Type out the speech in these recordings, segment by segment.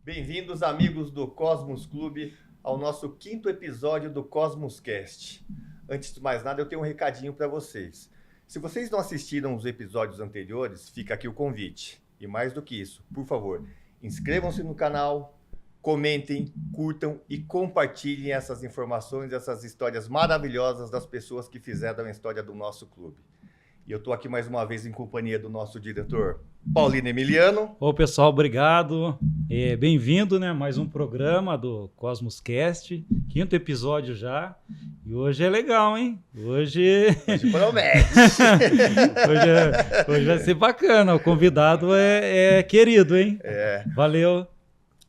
Bem-vindos, amigos do Cosmos Clube, ao nosso 5º episódio do Cosmos Cast. Antes de mais nada, eu tenho um recadinho para vocês. Se vocês não assistiram os episódios anteriores, fica aqui o convite. E mais do que isso, por favor, inscrevam-se no canal, comentem, curtam e compartilhem essas informações, essas histórias maravilhosas das pessoas que fizeram a história do nosso clube. E eu estou aqui mais uma vez em companhia do nosso diretor, Paulino Emiliano. Ô pessoal, obrigado. Bem-vindo, né? Mais um programa do Cosmos Cast, 5º episódio já. E hoje é legal, hein? Hoje promete. hoje vai ser bacana. O convidado é querido, hein? Valeu.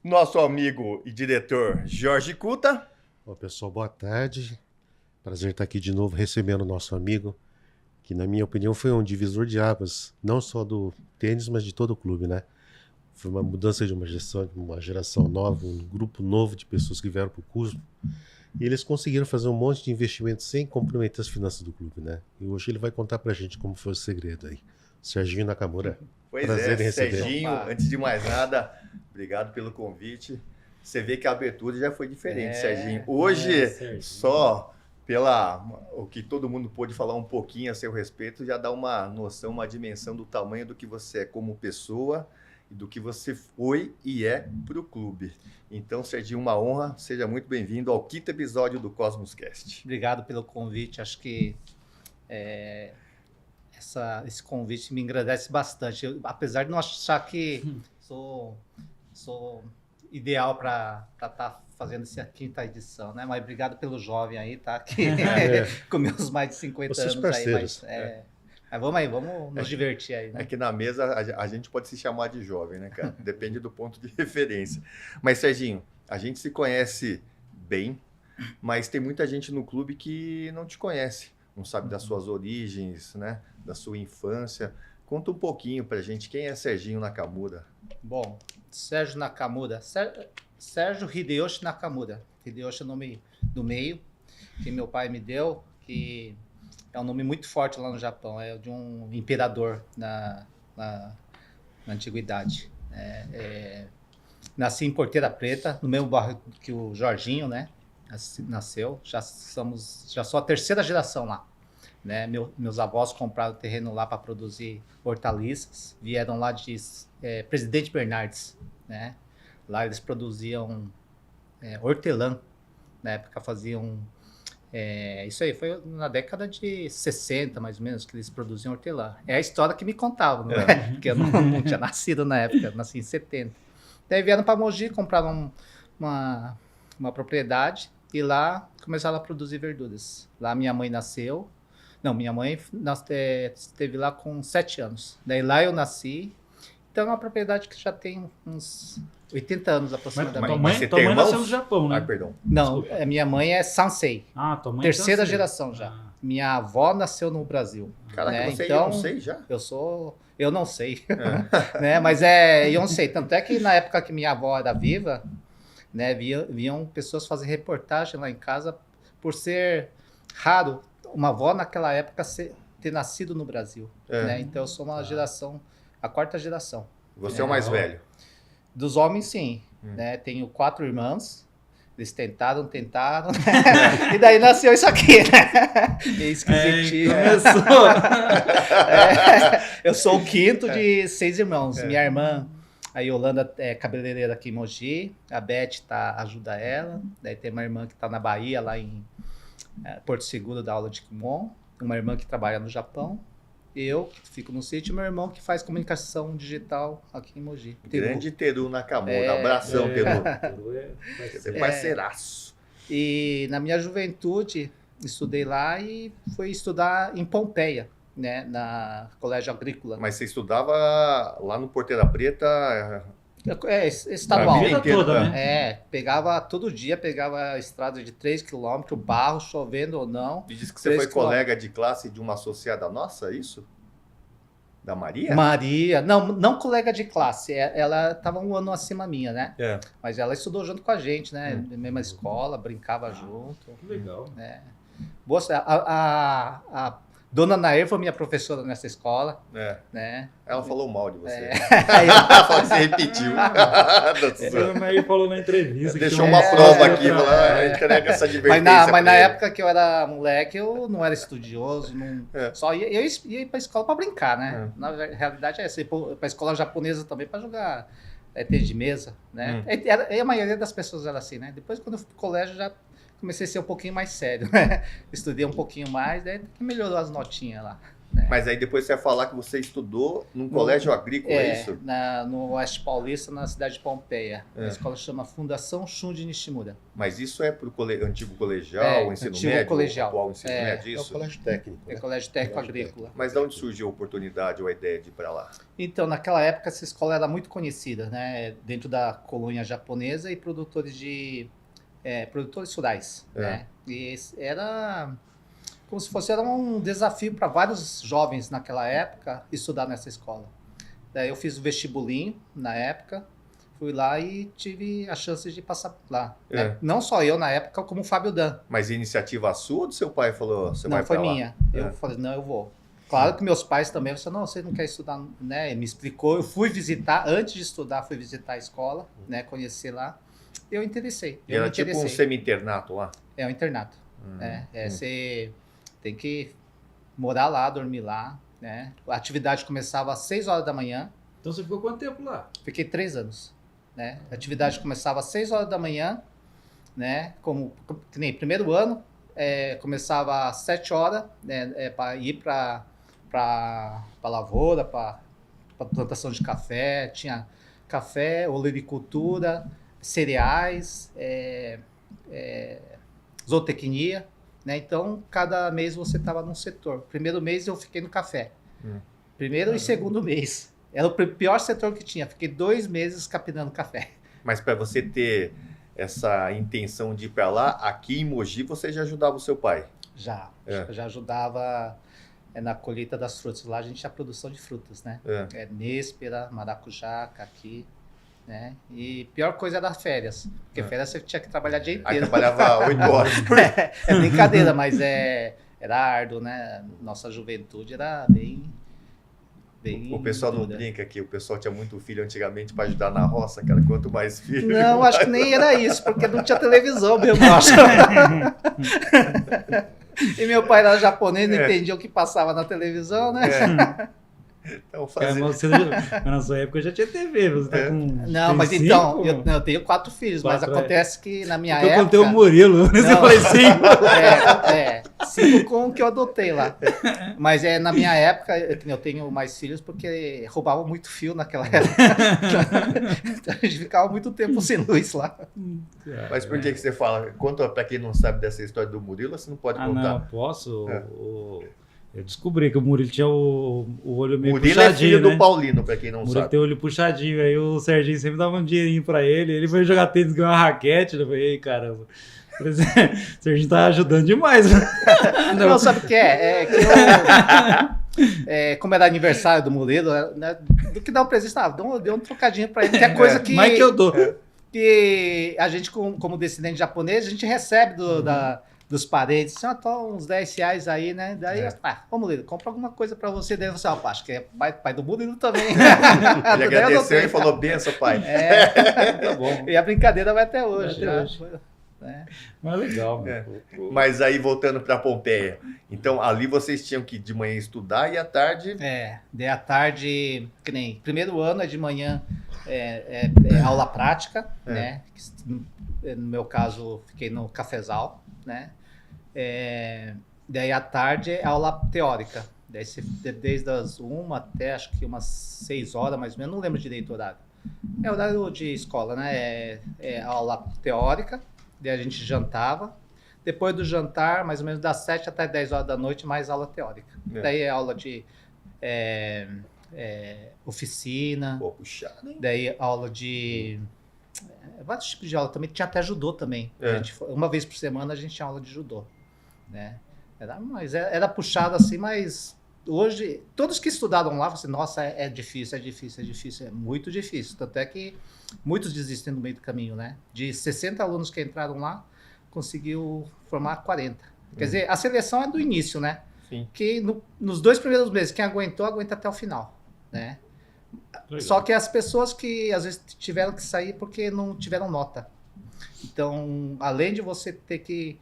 Nosso amigo e diretor Jorge Cuta. Ô, pessoal, boa tarde. Prazer estar aqui de novo recebendo o nosso amigo, que na minha opinião foi um divisor de águas, não só do tênis, mas de todo o clube, né? Foi uma mudança de uma geração nova, um grupo novo de pessoas que vieram para o curso, e eles conseguiram fazer um monte de investimentos sem comprometer as finanças do clube, né? E hoje ele vai contar pra gente como foi o segredo aí. Serginho Nakamura. Pois prazer em receber. Serginho, antes de mais nada, obrigado pelo convite. Você vê que a abertura já foi diferente, Serginho. Hoje, Serginho. só o que todo mundo pôde falar um pouquinho a seu respeito, já dá uma noção, uma dimensão do tamanho do que você é como pessoa e do que você foi e é para o clube. Então, Serginho, uma honra, seja muito bem-vindo ao 5º episódio do Cosmos Cast. Obrigado pelo convite, acho que esse convite me engrandece bastante. Apesar de não achar que sou ideal para estar fazendo essa 5ª edição, né? Mas obrigado pelo jovem aí, tá? Que com meus mais de 50 Vocês anos parceiros. aí. Mas vamos nos divertir aí, né? É que na mesa a gente pode se chamar de jovem, né, cara? Depende do ponto de referência. Mas, Serginho, a gente se conhece bem, mas tem muita gente no clube que não te conhece, não sabe das suas origens, né? Da sua infância. Conta um pouquinho pra gente, quem é Serginho Nakamura? Bom, Sérgio Nakamura. Sérgio Hideyoshi Nakamura. Hideyoshi é o nome do meio que meu pai me deu, que é um nome muito forte lá no Japão. É de um imperador na antiguidade. Nasci em Porteira Preta, no mesmo bairro que o Jorginho, né? Nasceu. Já sou a 3ª geração lá. Né? Meus avós compraram terreno lá para produzir hortaliças, vieram lá de Presidente Bernardes, né? Lá eles produziam hortelã, na época faziam, isso aí foi na década de 60 mais ou menos que eles produziam hortelã. É a história que me contavam, né? Porque eu não tinha nascido na época, nasci em 70. Daí vieram para Mogi, compraram uma propriedade e lá começaram a produzir verduras. Lá minha mãe nasceu. Não, minha mãe esteve lá com 7 anos. Daí lá eu nasci. Então é uma propriedade que já tem uns 80 anos aproximadamente. Mas você tua tem mãe irmãos? nasceu no Japão, né? Ai, perdão. Não, Desculpa. minha mãe é Sansei. Tua mãe é 3ª francesa. geração já. Minha avó nasceu no Brasil. Caraca, né? você Então, eu não sei já? eu não sei. Né? Mas eu não sei. Tanto é que na época que minha avó era viva, né, viam pessoas fazer reportagem lá em casa por ser raro uma avó naquela época ter nascido no Brasil. Né? Então eu sou uma geração, a 4ª geração. Você é o mais velho. Dos homens, sim. Né? Tenho 4 irmãos. Eles tentaram, né? E daí nasceu isso aqui, né? É esquisitinho. Começou. Eu sou o 5º de 6 irmãos. Minha irmã, a Yolanda, é cabeleireira aqui em Mogi. A Beth ajuda ela. Daí tem uma irmã que está na Bahia, lá em Porto Seguro, da aula de Kumon. Uma irmã que trabalha no Japão. Eu, que fico no sítio, e meu irmão que faz comunicação digital aqui em Mogi. Grande Teru Nakamura. Abração, Teru. Você é parceiraço. E na minha juventude, estudei lá e fui estudar em Pompeia, né, na Colégio Agrícola. Mas você estudava lá no Porteira Preta? Estadual. A vida inteira, toda, né? Pegava todo dia, pegava a estrada de 3 km, barro, chovendo ou não. E diz que você 3 foi colega de classe de uma associada nossa, é isso? Da Maria? Maria, não colega de classe, ela estava um ano acima minha, né? Mas ela estudou junto com a gente, né? Mesma escola, brincava junto. Que legal. Né? Boa, Dona Nair foi minha professora nessa escola, É. né? Ela falou mal de você. Aí Ela falou que você repetiu. Ele falou na entrevista. que Deixou tinha uma um- prova aqui, falou, entrega essa Mas advertência na pra ele. época que eu era moleque, eu não era estudioso, só ia para a escola para brincar, né? Na realidade é essa, ia para a escola japonesa também para jogar tênis de mesa, né? E a maioria das pessoas era assim, né? Depois, quando eu fui pro colégio, já comecei a ser um pouquinho mais sério, né? Estudei um pouquinho mais, daí melhorou as notinhas lá. Né? Mas aí depois você vai falar que você estudou num colégio agrícola, é isso? No Oeste Paulista, na cidade de Pompeia. A escola chama Fundação Shunji Nishimura. Mas isso é pro antigo colegial, ensino antigo médio, colegial. atual ensino médio, É o isso? colégio técnico. É Né? colégio técnico agrícola. Mas de onde surgiu a oportunidade ou a ideia de ir para lá? Então, naquela época, essa escola era muito conhecida, né? Dentro da colônia japonesa e produtores rurais, né? E era como se fosse um desafio para vários jovens naquela época estudar nessa escola. Daí eu fiz o vestibulinho na época, fui lá e tive a chance de passar lá. Né? Não só eu na época, como o Fábio Dan. Mas iniciativa sua ou do seu pai falou, você Não, vai foi pra lá? minha. Eu falei, não, eu vou. Claro que meus pais também falaram, não, você não quer estudar, né? Me explicou, eu fui visitar, antes de estudar, fui visitar a escola, né? Conhecer lá. Eu interessei. E era tipo um semi-internato lá? É um internato. Você tem que morar lá, dormir lá, né? A atividade começava às 6 horas da manhã. Então você ficou quanto tempo lá? Fiquei 3 anos, né? A atividade começava às 6 horas da manhã, né? Que nem primeiro ano, começava às 7 horas, né? Para ir para lavoura, para plantação de café. Tinha café, olericultura, cereais, zootecnia, né? Então, cada mês você estava num setor. Primeiro mês eu fiquei no café. Primeiro e segundo mês. Era o pior setor que tinha. Fiquei 2 meses capinando café. Mas para você ter essa intenção de ir para lá, aqui em Mogi você já ajudava o seu pai? Já ajudava na colheita das frutas. Lá a gente tinha produção de frutas, né? Nêspera, maracujá, caqui, né? E pior coisa era férias. Porque férias você tinha que trabalhar o dia Aí inteiro. trabalhava 8 horas. É brincadeira, mas era árduo, né? Nossa juventude era bem O pessoal não dura. brinca que o pessoal tinha muito filho antigamente para ajudar na roça, cara. Quanto mais filho. Não, acho que nem era isso, porque não tinha televisão mesmo, eu acho. E meu pai era japonês, não entendia o que passava na televisão, né? Então, Cara, mas na sua época já tinha TV, você tá com... Não, tem mas 5? então, eu tenho 4 filhos, mas 4, acontece que na minha Eu época... contei o Murilo, você Não. falou 5. 5 com o que eu adotei lá. Mas na minha época, eu tenho mais filhos porque roubavam muito fio naquela época. Então a gente ficava muito tempo sem luz lá. Mas por que você fala? Conta para quem não sabe dessa história do Murilo, você não pode contar. Não, posso? Eu descobri que o Murilo tinha o olho meio Murilo é puxadinho, filho né? do Paulino, para quem não O Murilo sabe. tem o olho puxadinho, aí o Serginho sempre dava um dinheirinho pra ele. Ele foi jogar tênis, ganhou uma raquete. Eu falei, ei, caramba. O Serginho tá ajudando demais. Não, sabe o que é? Como era aniversário do Murilo, né, do que dar um presente, deu um trocadinho pra ele, que é coisa que... Mas que eu dou. Que a gente, como descendente japonês, a gente recebe dos parentes, assim, uns 10 reais aí, né? Daí, ô Murilo, compra alguma coisa pra você. Daí você, acho que é pai do Murilo também. Ele agradeceu e falou, benção, pai. Tá bom. E a brincadeira vai até hoje. Vai até né? hoje. Mas legal, Mas aí, voltando para Pompeia. Então, ali vocês tinham que de manhã estudar e à tarde... Daí à tarde, que nem primeiro ano é de manhã aula prática, né? No meu caso, fiquei no cafezal, né? Daí à tarde é aula teórica. Daí desde as 1 até acho que umas 6 horas, mais ou menos, não lembro direito o horário. É horário de escola, né? É aula teórica, daí a gente jantava. Depois do jantar, mais ou menos das 7 até 10 horas da noite, mais aula teórica. Daí é aula de oficina. Pô, puxado, hein? Daí aula de... vários tipos de aula também. Tinha até judô também. Uma vez por semana a gente tinha aula de judô. Né? Era puxado assim, mas hoje, todos que estudaram lá, falam assim, nossa, é difícil, é muito difícil. Tanto é que muitos desistem no meio do caminho, né? De 60 alunos que entraram lá, conseguiu formar 40. Quer dizer, a seleção é do início, né? Sim. Que nos 2 primeiros meses, quem aguentou, aguenta até o final, né? Legal. Só que as pessoas que às vezes tiveram que sair porque não tiveram nota. Então, além de você ter que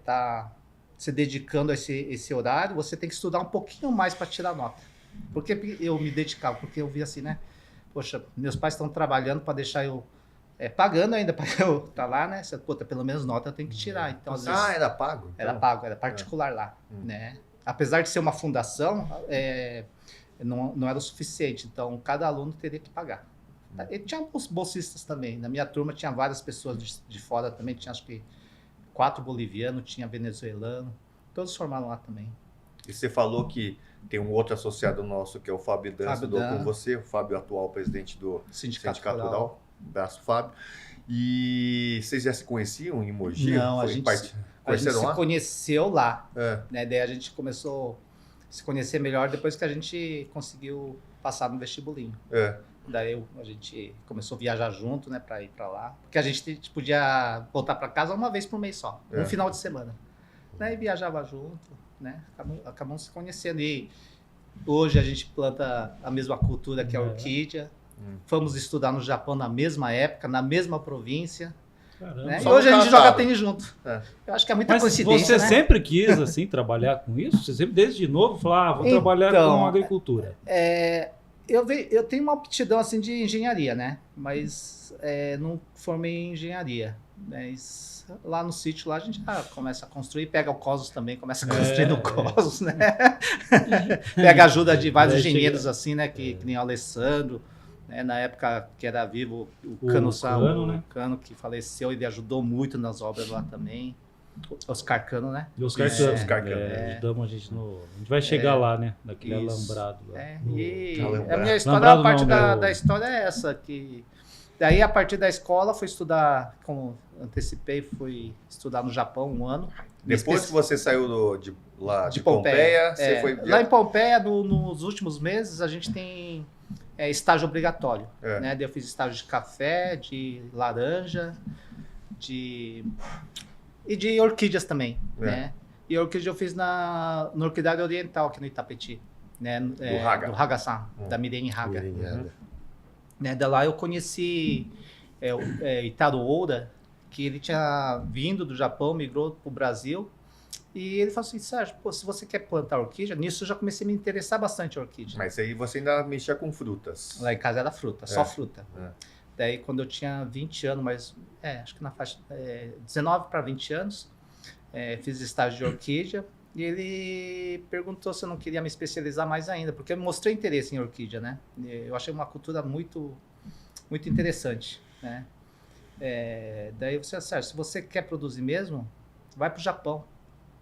tá se dedicando a esse horário, você tem que estudar um pouquinho mais para tirar nota. Por que eu me dedicava? Porque eu vi assim, né? Poxa, meus pais estão trabalhando para deixar eu pagando ainda para eu estar lá, né? Puta, pelo menos nota eu tenho que tirar. Então, às vezes, Era pago? Então? era pago, era particular lá, né? Apesar de ser uma fundação, não era o suficiente. Então, cada aluno teria que pagar. E tinha alguns bolsistas também. Na minha turma tinha várias pessoas de fora também. Tinha acho que 4 bolivianos, tinha venezuelano. Todos formaram lá também. E você falou que tem um outro associado nosso, que é o Fábio Dan, Fábio estudou Dan. com você, o Fábio, atual presidente do Sindicato Sindicato Rural. Rural. Abraço, Fábio. E vocês já se conheciam em Mogi? Não, a Foi gente conheceram se lá? conheceu lá. É. Né? Daí a gente começou a se conhecer melhor depois que a gente conseguiu passar no vestibulinho. É. Daí a gente começou a viajar junto, né, para ir para lá. Porque a gente podia voltar para casa uma vez por mês só, um final de semana. Daí viajava junto, né? Acabamos se conhecendo. E hoje a gente planta a mesma cultura que a orquídea. Fomos estudar no Japão na mesma época, na mesma província. Caramba. Né? E Só hoje no a gente Canadá. joga tênis junto. É. Eu acho que é muita Mas coincidência, você né? sempre quis, assim, trabalhar com isso? Você sempre, desde novo, falava, vou Então, trabalhar com agricultura. Eu tenho uma aptidão assim de engenharia, né? Mas não formei em engenharia. Mas lá no sítio lá a gente já começa a construir, pega o Cosmos também, começa a construir no Cosmos, né? Pega a ajuda de vários engenheiros assim, né? Que nem o Alessandro, né? Na época que era vivo o Cano, né? o Cano que faleceu, ele ajudou muito nas obras lá também. Oscar Cano, né? E os caras Oscar Cano. ajudamos a gente no... A gente vai chegar lá, né? Naquele alambrado lá. E Alambrado. a minha história, Alambrado a parte não, da história é essa, que daí a partir da escola fui estudar, como antecipei, fui estudar no Japão 1 ano. Depois que você saiu de de Pompeia, você foi... Lá em Pompeia, nos últimos meses, a gente tem estágio obrigatório. Né? Daí eu fiz estágio de café, de laranja, e de orquídeas também. Né? E a orquídea eu fiz no Orquidária Oriental, aqui no Itapetí. Né? Do Haga-san, da Mirene Haga. Né? Da lá eu conheci Itaro Oura, que ele tinha vindo do Japão, migrou para o Brasil. E ele falou assim, Sérgio, pô, se você quer plantar orquídea, nisso eu já comecei a me interessar bastante em orquídea. Mas aí você ainda mexia com frutas. Lá em casa era fruta, só fruta. Daí quando eu tinha 20 anos, mas acho que na faixa 19 para 20 anos, fiz estágio de orquídea. E ele perguntou se eu não queria me especializar mais ainda, porque eu mostrei interesse em orquídea, né? Eu achei uma cultura muito, muito interessante, né? Daí você, Sérgio, se você quer produzir mesmo, vai para o Japão.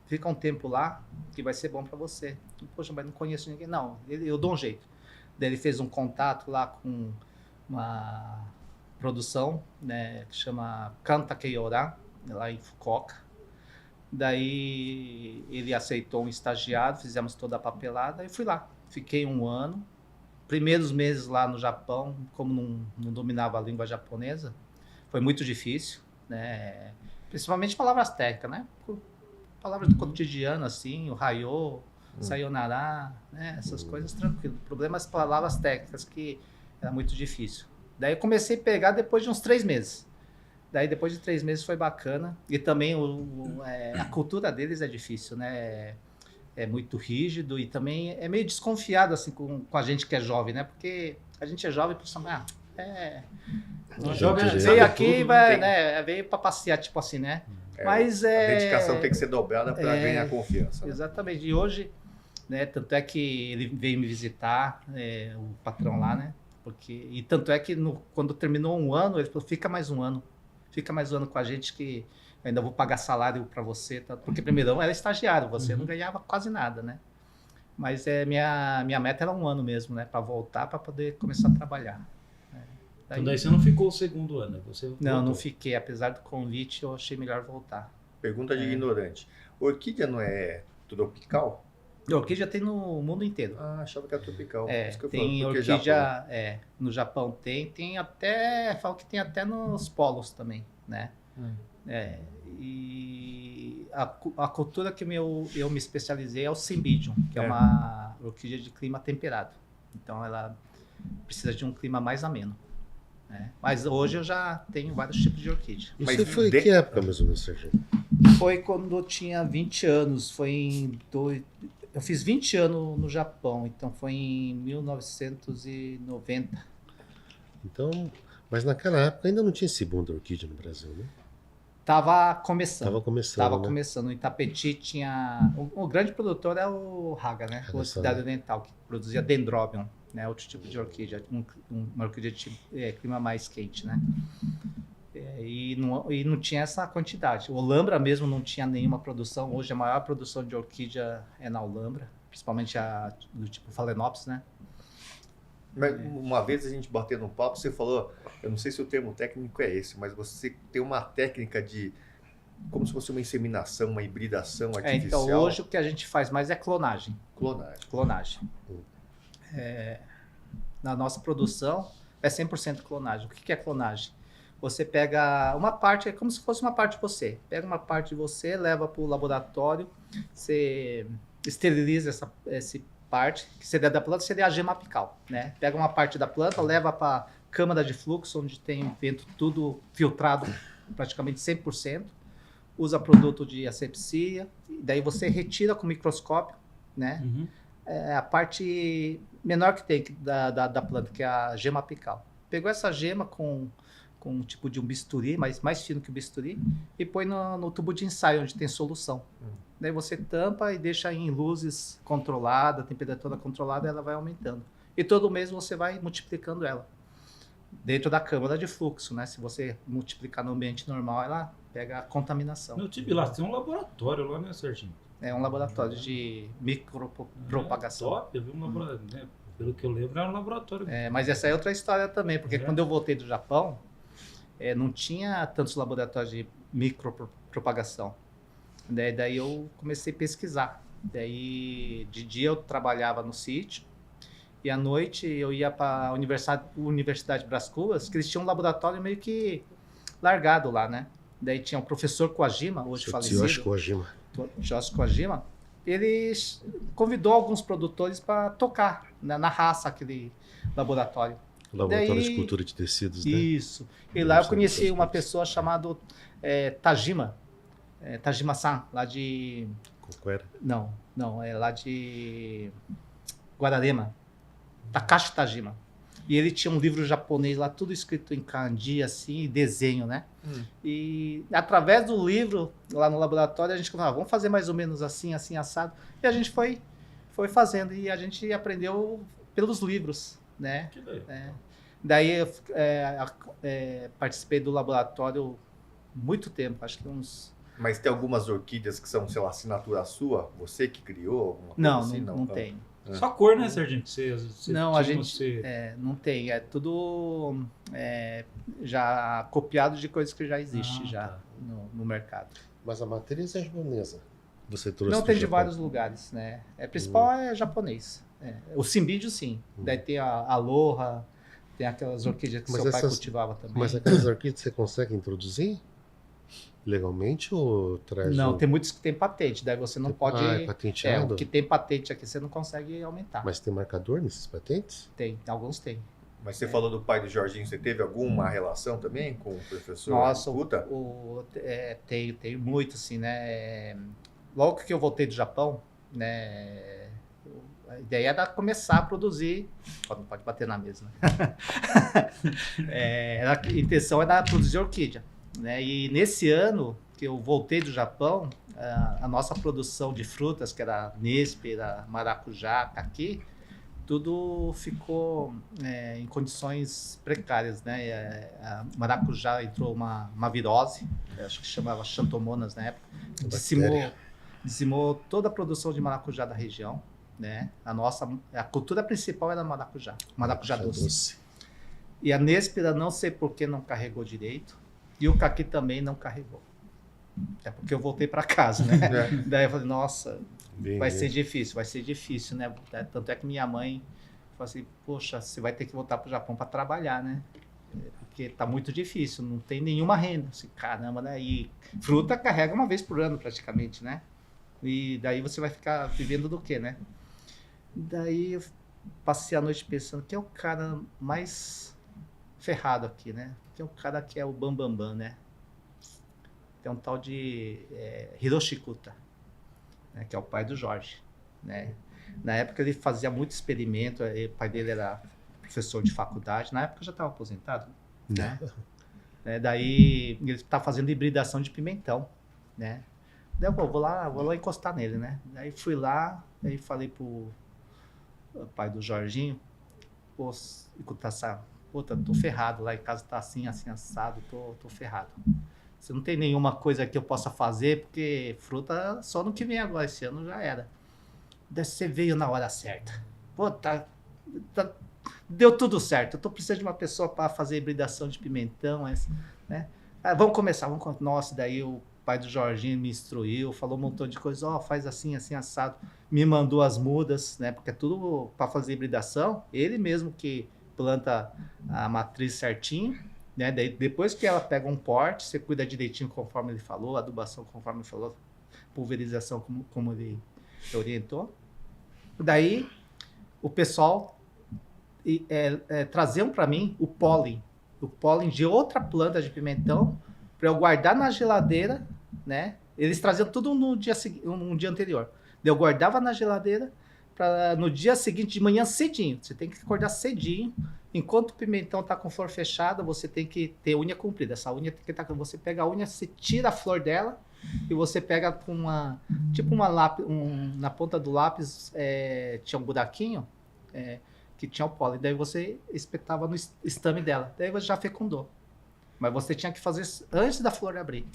Fica um tempo lá, que vai ser bom para você. Poxa, mas não conheço ninguém. Não, eu dou um jeito. Daí ele fez um contato lá com uma produção, né, que chama Kanta Keiora, lá em Fukuoka. Daí ele aceitou um estagiário, fizemos toda a papelada e fui lá. Fiquei 1 ano. Primeiros meses lá no Japão, como não dominava a língua japonesa, foi muito difícil, né? Principalmente palavras técnicas, né? Palavras do cotidiano, assim, o Hayo, Sayonara, né? Essas coisas tranquilo. O problema é as palavras técnicas, que era muito difícil. Daí eu comecei a pegar depois de uns 3 meses. Daí depois de 3 meses foi bacana. E também a cultura deles é difícil, né? É muito rígido e também é meio desconfiado assim com a gente que é jovem, né? Porque a gente é jovem, pensa, jovem veio aqui, veio para passear, tipo assim, né? Mas a dedicação tem que ser dobrada para ganhar confiança. Né? Exatamente. E hoje, né? Tanto é que ele veio me visitar, o patrão lá, né? E tanto é que quando terminou 1 ano, ele falou, fica mais 1 ano. Fica mais 1 ano com a gente que eu ainda vou pagar salário para você. Tá? Porque primeiro eu era estagiário, você não ganhava quase nada, né? Mas minha meta era 1 ano mesmo, né? Para voltar, para poder começar a trabalhar. Então daí você não ficou o 2º ano? Você não fiquei. Apesar do convite, eu achei melhor voltar. Pergunta de ignorante. Orquídea não é tropical? A orquídea tem no mundo inteiro. Achava que era tropical. Tem falando, orquídea, Japão. No Japão tem até, falo que tem até nos polos também, né? E a cultura que eu me especializei é o Cymbidium, que é É. uma orquídea de clima temperado. Então ela precisa de um clima mais ameno, né? Mas hoje eu já tenho vários tipos de orquídea. Mas Isso foi em de- que época, mais ou menos, Serginho? Foi quando eu tinha 20 anos, eu fiz 20 anos no Japão, então foi em 1990. Então, mas naquela época ainda não tinha esse boom da orquídea no Brasil, né? Tava começando. Tava começando, Tava né? começando. Em Itapetí tinha. O grande produtor é o Haga, né? Haga O Cidade Oriental, que produzia Dendrobium, né? Outro tipo de orquídea. Uma orquídea de clima mais quente, né? E não tinha essa quantidade. O Olambra mesmo não tinha nenhuma produção. Hoje a maior produção de orquídea é na Olambra, principalmente a do tipo Phalaenopsis, né? Mas uma vez a gente batendo um papo, você falou, eu não sei se o termo técnico é esse, mas você tem uma técnica de, como se fosse uma inseminação, uma hibridação artificial. Então hoje o que a gente faz mais é clonagem. Clonagem. Na nossa produção é 100% clonagem. O que é clonagem? Você pega uma parte, é como se fosse uma parte de você. Pega uma parte de você, leva para o laboratório, você esteriliza essa parte, que seria da planta, seria a gema apical, né? Pega uma parte da planta, leva para a câmara de fluxo, onde tem o vento tudo filtrado, praticamente 100%. Usa produto de asepsia, daí você retira com microscópio, né? Uhum. É a parte menor que tem da planta, que é a gema apical. Pegou essa gema com um tipo de um bisturi, mais fino que o bisturi, e põe no tubo de ensaio, onde tem solução. Daí você tampa e deixa em luzes controladas, temperatura controlada, ela vai aumentando. E todo mês você vai multiplicando ela. Dentro da câmara de fluxo, né? Se você multiplicar no ambiente normal, ela pega a contaminação. Meu time lá, tem um laboratório lá, né, Serginho? É um laboratório de micropropagação. Top, eu vi um laboratório, né? Pelo que eu lembro, era um laboratório. Mas essa é outra história também, porque É. quando eu voltei do Japão, não tinha tantos laboratórios de micropropagação. Daí eu comecei a pesquisar. Daí de dia eu trabalhava no sítio e à noite eu ia para a Universidade Brás Cubas, que eles tinham um laboratório meio que largado lá, né? Daí tinha o professor Kojima, hoje falecido. Tsuyoshi Kojima. Tsuyoshi Kojima. Ele convidou alguns produtores para tocar na raça aquele laboratório. Laboratório de cultura de tecidos, né? Isso. E lá eu conheci uma pessoa chamada Tajima. Tajima-san, lá de... Qual era? Não, é lá de Guararema. Takashi Tajima. E ele tinha um livro japonês lá, tudo escrito em kanji, assim, e desenho, né? E através do livro, lá no laboratório, a gente falou, vamos fazer mais ou menos assim, assim, assado. E a gente foi fazendo, e a gente aprendeu pelos livros, né? Que legal. Daí eu participei do laboratório muito tempo, acho que uns... Mas tem algumas orquídeas que são, sei lá, assinatura sua? Você que criou? Alguma coisa Não, assim? não tem. Só a cor, né, Serginho? Você Não, a gente Você... não tem. É tudo já copiado de coisas que já existe Tá. no mercado. Mas a matriz é japonesa. Você trouxe Não do tem de Japão. vários lugares, né? Principal é japonês. O Cymbidium, sim. Daí tem a Aloha, tem aquelas orquídeas que Mas seu pai essas- cultivava também. Mas aquelas orquídeas você consegue introduzir legalmente ou traz Não, um... tem muitos que tem patente, daí você não pode... Ah, é patenteado? o que tem patente aqui você não consegue aumentar. Mas tem marcador nesses patentes? Tem, alguns tem. Mas você falou do pai do Jorginho, você teve alguma relação também com o professor Nossa, Kuta? tenho muito, assim, né? Logo que eu voltei do Japão, né? A ideia era começar a produzir. Não pode bater na mesa, né? A intenção era produzir orquídea, né? E nesse ano que eu voltei do Japão, a nossa produção de frutas, que era néspera, maracujá, caqui, tudo ficou em condições precárias, né? A maracujá entrou uma virose, acho que chamava Xanthomonas na época, dizimou toda a produção de maracujá da região, né? A cultura principal era maracujá doce. E a néspera, não sei por que não carregou direito, e o caqui também não carregou. É porque eu voltei para casa, né? Daí eu falei, nossa, vai ser difícil, né? Tanto é que minha mãe falou assim, poxa, você vai ter que voltar para o Japão para trabalhar, né? Porque tá muito difícil, não tem nenhuma renda. Assim, caramba, né? E fruta carrega uma vez por ano praticamente, né? E daí você vai ficar vivendo do quê, né? Daí eu passei a noite pensando, quem é o cara mais ferrado aqui, né? Tem um cara que é o Bambambam, né? Tem um tal de Hiroshi Kuta, né? Que é o pai do Jorge, né? Na época ele fazia muito experimento, o pai dele era professor de faculdade, na época já estava aposentado, né? Daí ele estava fazendo hibridação de pimentão, né? Daí eu vou lá encostar nele, né? Daí fui lá, aí falei pro pai do Jorginho, pô, Ikutassa, puta, tô ferrado, lá em casa tá assim, assim, assado, tô ferrado. Você não tem nenhuma coisa que eu possa fazer, porque fruta só no que vem agora, esse ano já era. Daí você veio na hora certa. Pô, deu tudo certo. Eu tô precisando de uma pessoa para fazer hibridação de pimentão, né? Vamos começar. Nossa, daí o pai do Jorginho me instruiu, falou um montão de coisa. Faz assim, assim, assado. Me mandou as mudas, né? Porque é tudo para fazer hibridação. Ele mesmo que planta a matriz certinho, né? Daí, depois que ela pega um porte, você cuida direitinho conforme ele falou, adubação conforme ele falou, pulverização como ele orientou. Daí o pessoal traziam para mim o pólen de outra planta de pimentão para eu guardar na geladeira, né? Eles traziam tudo no dia anterior. Eu guardava na geladeira para no dia seguinte de manhã cedinho. Você tem que acordar cedinho. Enquanto o pimentão tá com flor fechada, você tem que ter unha comprida. Essa unha tem que estar. Você pega a unha, você tira a flor dela e você pega com uma lápis, na ponta do lápis tinha um buraquinho que tinha o pólen. Daí você espetava no estame dela. Daí você já fecundou. Mas você tinha que fazer antes da flor abrir.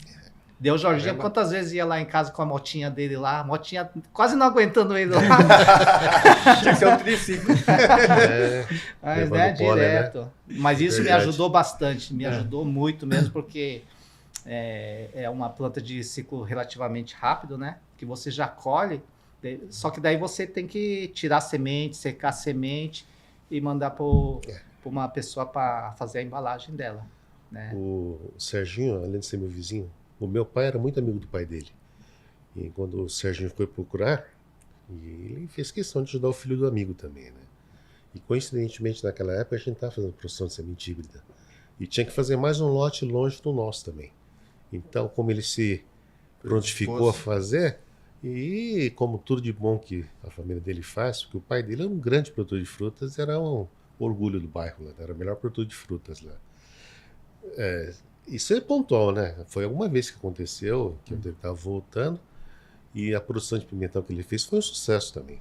Deu o Jorginho, quantas vezes ia lá em casa com a motinha dele lá, a motinha quase não aguentando ele lá. Tinha que ser um triciclo. Mas, né, direto. Né? Mas isso me ajudou bastante, me ajudou muito mesmo, porque é uma planta de ciclo relativamente rápido, né? Que você já colhe, só que daí você tem que tirar a semente, secar a semente e mandar para uma pessoa para fazer a embalagem dela. Né? O Serginho, além de ser meu vizinho, o meu pai era muito amigo do pai dele. E quando o Serginho foi procurar, ele fez questão de ajudar o filho do amigo também, né? E coincidentemente naquela época a gente estava fazendo produção de semente híbrida. E tinha que fazer mais um lote longe do nosso também. Então, como ele se prontificou a fazer, e como tudo de bom que a família dele faz, porque o pai dele era um grande produtor de frutas, era um orgulho do bairro lá, era o melhor produtor de frutas lá. Isso é pontual, né? Foi alguma vez que aconteceu, que ele estava voltando, e a produção de pimentão que ele fez foi um sucesso também.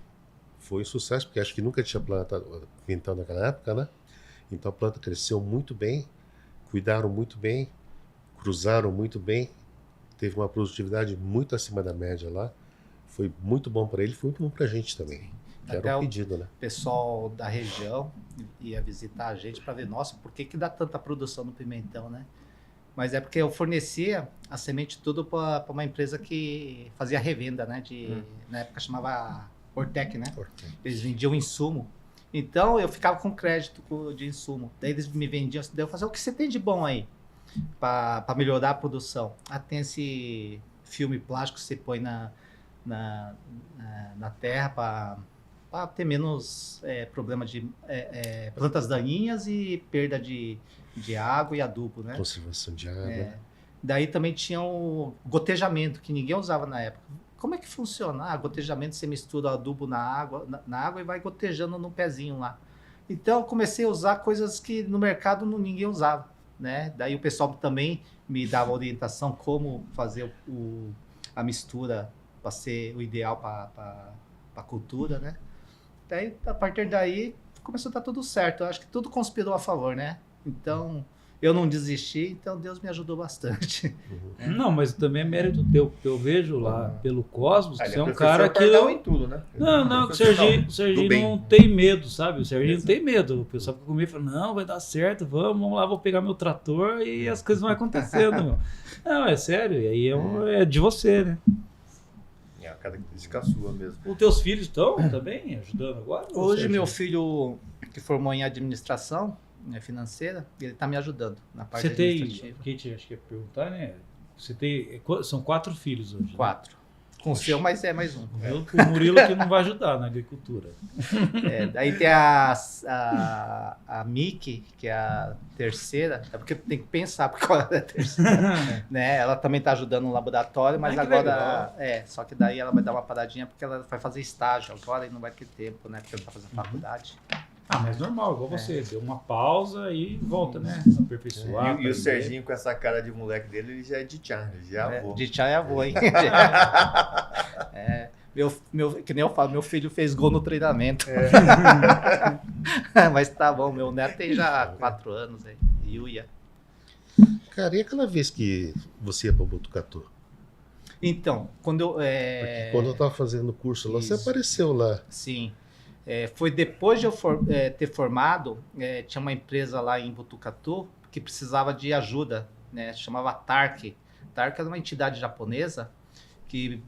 Foi um sucesso, porque acho que nunca tinha plantado pimentão naquela época, né? Então a planta cresceu muito bem, cuidaram muito bem, cruzaram muito bem, teve uma produtividade muito acima da média lá. Foi muito bom para ele, foi muito bom para a gente também. Era um pedido, né? O pessoal da região ia visitar a gente para ver, nossa, por que dá tanta produção no pimentão, né? Mas é porque eu fornecia a semente tudo para uma empresa que fazia revenda, né? Na época chamava Ortec, né? Ortec. Eles vendiam insumo. Então eu ficava com crédito de insumo. Daí eles me vendiam, daí eu fazia, o que você tem de bom aí para melhorar a produção? Tem esse filme plástico que você põe na terra para ter menos problema de plantas daninhas e perda de água e adubo, né? Conservação de água. Daí também tinha o gotejamento, que ninguém usava na época. Como é que funciona? Gotejamento, você mistura o adubo na água e vai gotejando no pezinho lá. Então, eu comecei a usar coisas que no mercado ninguém usava, né? Daí o pessoal também me dava orientação como fazer a mistura para ser o ideal para a cultura, né? Daí, a partir daí, começou a dar tudo certo. Eu acho que tudo conspirou a favor, né? Então, eu não desisti, então Deus me ajudou bastante. Não, mas também é mérito teu, porque eu vejo lá pelo Cosmos que você é um cara que... em tudo, né? Não, o Serginho não tem medo, sabe? O Serginho não tem medo. O pessoal fica comigo e fala, não, vai dar certo, vamos lá, vou pegar meu trator e as coisas vão acontecendo. Meu. Não, é sério, e aí é de você, né? É a característica sua mesmo. Os teus filhos estão também ajudando agora? Hoje meu filho, que formou em administração, financeira, ele está me ajudando na parte Você tem, administrativa. Kate, acho que ia perguntar, né? Você tem, são 4 filhos hoje. Né? 4. Com o seu, mas é mais um. O Murilo que não vai ajudar na agricultura. Daí tem a Miki, que é a terceira, é porque tem que pensar porque ela é a terceira. Né? Ela também está ajudando no laboratório, mas agora. Só que daí ela vai dar uma paradinha porque ela vai fazer estágio agora e não vai ter tempo, né? Porque ela está fazendo faculdade. Mas normal, igual você. Deu uma pausa e volta, né? Aperfeiçoar. E o Serginho, com essa cara de moleque dele, ele já é de tchan, ele já é avô. De tchan é avô, hein? Que nem eu falo, meu filho fez gol no treinamento. Mas tá bom, meu neto tem já 4 anos aí. Yuya. Cara, e aquela vez que você ia para Botucatu? Então, quando eu. Porque quando eu estava fazendo o curso lá, você Isso. apareceu lá. Sim. Foi depois de eu ter formado, tinha uma empresa lá em Botucatu que precisava de ajuda, né? Chamava TARC. TARC era uma entidade japonesa que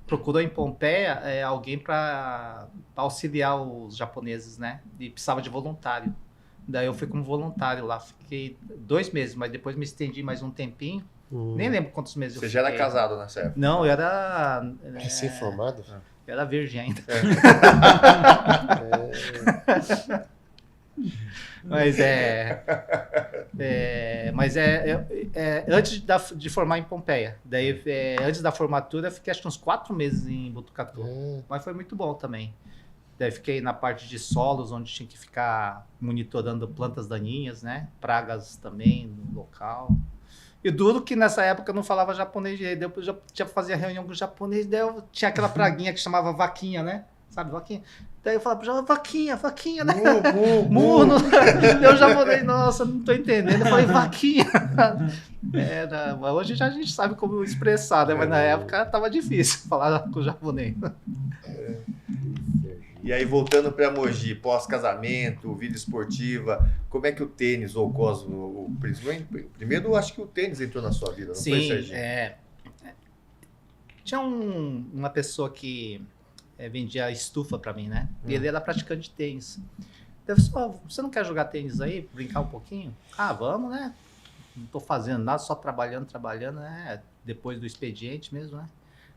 procurou em Pompeia alguém para auxiliar os japoneses, né? E precisava de voluntário. Daí eu fui como voluntário lá, fiquei 2 meses, mas depois me estendi mais um tempinho. Nem lembro quantos meses eu Você fiquei. já era casado nessa época? Não, eu era... Recém-formado? Eu era virgem ainda. Mas antes de formar em Pompeia. Daí, antes da formatura, eu fiquei acho que uns 4 meses em Botucatu. Mas foi muito bom também. Daí fiquei na parte de solos, onde tinha que ficar monitorando plantas daninhas, né? Pragas também no local. E duro que nessa época eu não falava japonês direito. Depois eu já fazia reunião com o japonês, daí eu tinha aquela praguinha que chamava vaquinha, né? Sabe, vaquinha? Daí eu falava, vaquinha, né? Murro. Eu japonês, nossa, não tô entendendo. Eu falei, vaquinha. Hoje já a gente sabe como expressar, né? Mas na época tava difícil falar com o japonês. E aí, voltando para Mogi, pós-casamento, vida esportiva, como é que o tênis ou o Cosmo, primeiro eu acho que o tênis entrou na sua vida, não foi, Serginho? Tinha uma pessoa que vendia estufa para mim, né? E ele era praticante de tênis. Eu falei, você não quer jogar tênis aí, brincar um pouquinho? Vamos, né? Não tô fazendo nada, só trabalhando, né? Depois do expediente mesmo, né?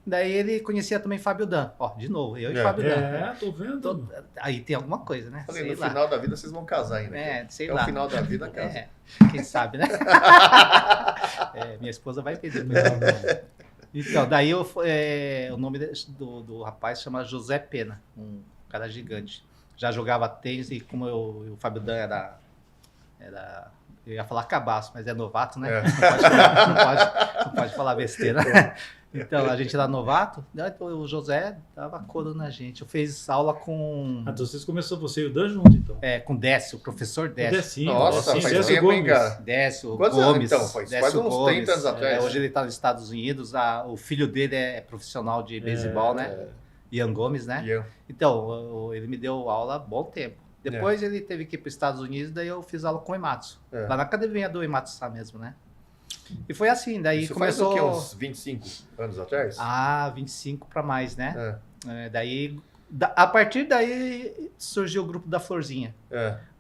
Daí ele conhecia também Fábio Dan. De novo, eu e Fábio Dan. Tô vendo. Aí tem alguma coisa, né? Falei, final da vida vocês vão casar ainda. Sei lá. O final da vida casa. Quem sabe, né? Minha esposa vai entender. Então, daí o nome do rapaz chama José Pena, um cara gigante. Já jogava tênis e como o Fábio Dan era eu ia falar cabaço, mas é novato, né? Não pode falar besteira. Então, a gente era novato, o José dava coro na gente. Eu fiz aula com... Então vocês começaram, você e o Dan junto, então? Com Décio, o professor Décio. Décio, nossa, faz Décio tempo, hein, cara? Décio Quantos Gomes. anos, então? Faz Décio uns 30 anos atrás. Hoje ele está nos Estados Unidos, o filho dele é profissional de beisebol, né? Ian Gomes, né? Yeah. Então, ele me deu aula há bom tempo. Depois ele teve que ir para os Estados Unidos, daí eu fiz aula com o Ematsu. Lá na academia do Ematsu mesmo, né? E foi assim, daí Isso começou... faz o quê, uns 25 anos atrás? 25 para mais, né? Daí, a partir daí surgiu o grupo da Florzinha.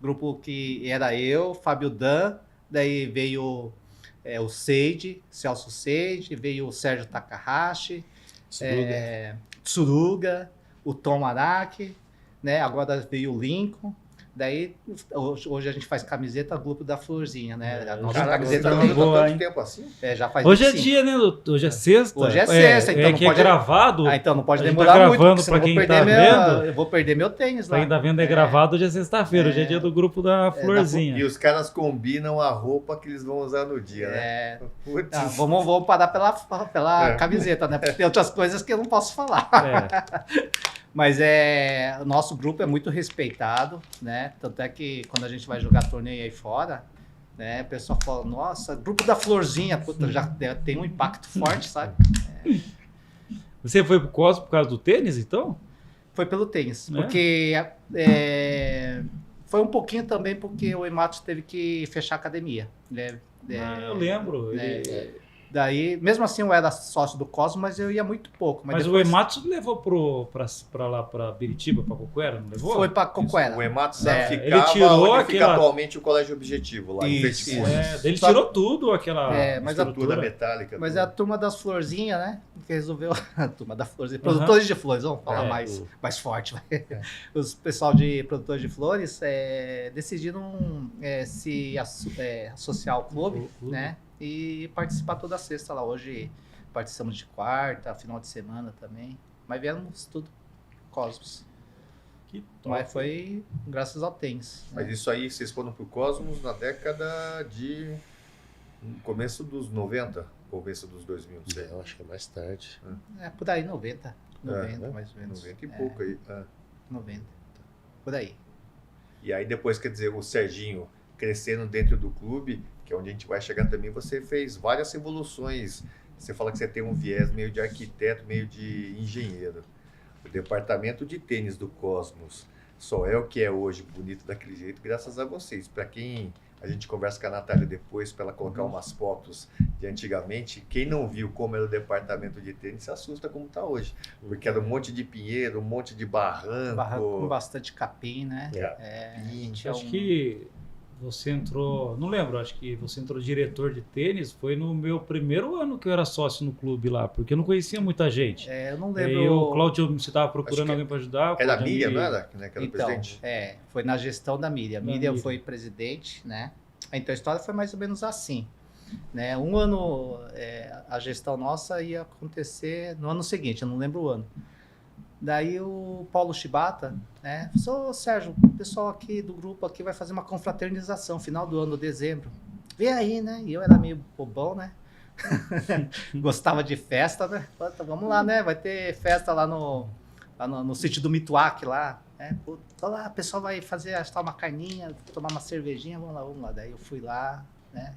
Grupo que era eu, Fábio Dan, daí veio o Seiji, Celso Seiji, veio o Sérgio Takahashi, Tsuruga, o Tom Araki, né? Agora veio o Lincoln. Daí, hoje a gente faz camiseta grupo da Florzinha, né? A nossa camiseta tem boa, tanto tempo assim? já faz Hoje 25. é dia, né? Hoje é sexta. Hoje é sexta, então não que pode... é gravado. então não pode a gente demorar tá muito, gravando porque senão pra quem eu vou tá perder vendo. eu vou perder meu tênis lá. Pra quem tá vendo é gravado, hoje é sexta-feira. Hoje é dia do grupo da Florzinha. E os caras combinam a roupa que eles vão usar no dia, né? Putz. Vamos parar pela camiseta, né? Porque tem outras coisas que eu não posso falar. Mas o nosso grupo é muito respeitado, né? Tanto é que quando a gente vai jogar torneio aí fora, né? O pessoal fala, nossa, grupo da Florzinha, puta, já tem um impacto forte, sabe? Você foi pro Cosmo por causa do tênis, então? Foi pelo tênis, porque foi um pouquinho também porque o Ematsu teve que fechar a academia. Eu lembro. Daí, mesmo assim, eu era sócio do Cosmos, mas eu ia muito pouco. Mas depois o Ematsu levou pra lá, pra Biritiba, pra Coquera, não levou? foi para Coquera. O Ematsu É, ficava ele tirou onde fica aquela- atualmente o Colégio Objetivo, lá em Isso, Verticursos. Ele Só- tirou tudo aquela mas a Estrutura metálica. Mas tudo. é a turma das florzinhas, né? Que resolveu. A turma das florzinhas. Produtores de flores, vamos falar É. mais forte. Vai. Os pessoal de produtores de flores decidiram se associar ao clube, né? E participar toda sexta lá. Hoje participamos de quarta, final de semana também. Mas viemos tudo Cosmos. Que top. Mas foi graças ao tênis. Mas isso aí, vocês foram pro Cosmos na década de... no começo dos 90, começo dos 2000, não sei. Eu acho que é mais tarde. Por aí, 90. 90, né? mais ou menos. 90 e pouco aí. 90. Por aí. E aí depois, quer dizer, o Serginho crescendo dentro do clube, que é onde a gente vai chegar também, você fez várias revoluções. Você fala que você tem um viés meio de arquiteto, meio de engenheiro. O departamento de tênis do Cosmos só é o que é hoje, bonito daquele jeito, graças a vocês. Para quem a gente conversa com a Natália depois, para ela colocar umas fotos de antigamente, quem não viu como era o departamento de tênis se assusta como está hoje. Porque era um monte de pinheiro, um monte de barranco. Barranco com bastante capim, né? Acho que você entrou, não lembro, acho que você entrou diretor de tênis, foi no meu primeiro ano que eu era sócio no clube lá, porque eu não conhecia muita gente. Eu não Aí lembro. o Cláudio, você estava procurando alguém para ajudar. Era a Cláudio Miriam, me- não era? Né, que era Então, presidente? foi na gestão da Miriam. Da Miriam Miriam. foi presidente, né? Então a história foi mais ou menos assim. Né? Um ano, a gestão nossa ia acontecer no ano seguinte, eu não lembro o ano. Daí o Paulo Shibata, né? Falou, Sérgio, o pessoal aqui do grupo aqui vai fazer uma confraternização, final do ano, dezembro. Vem aí, né? E eu era meio bobão, né? Gostava de festa, né? Falei, então, vamos lá, né? Vai ter festa lá no sítio do Mituac lá. Tô lá, o pessoal vai fazer assar uma carninha, tomar uma cervejinha, vamos lá. Daí eu fui lá, né?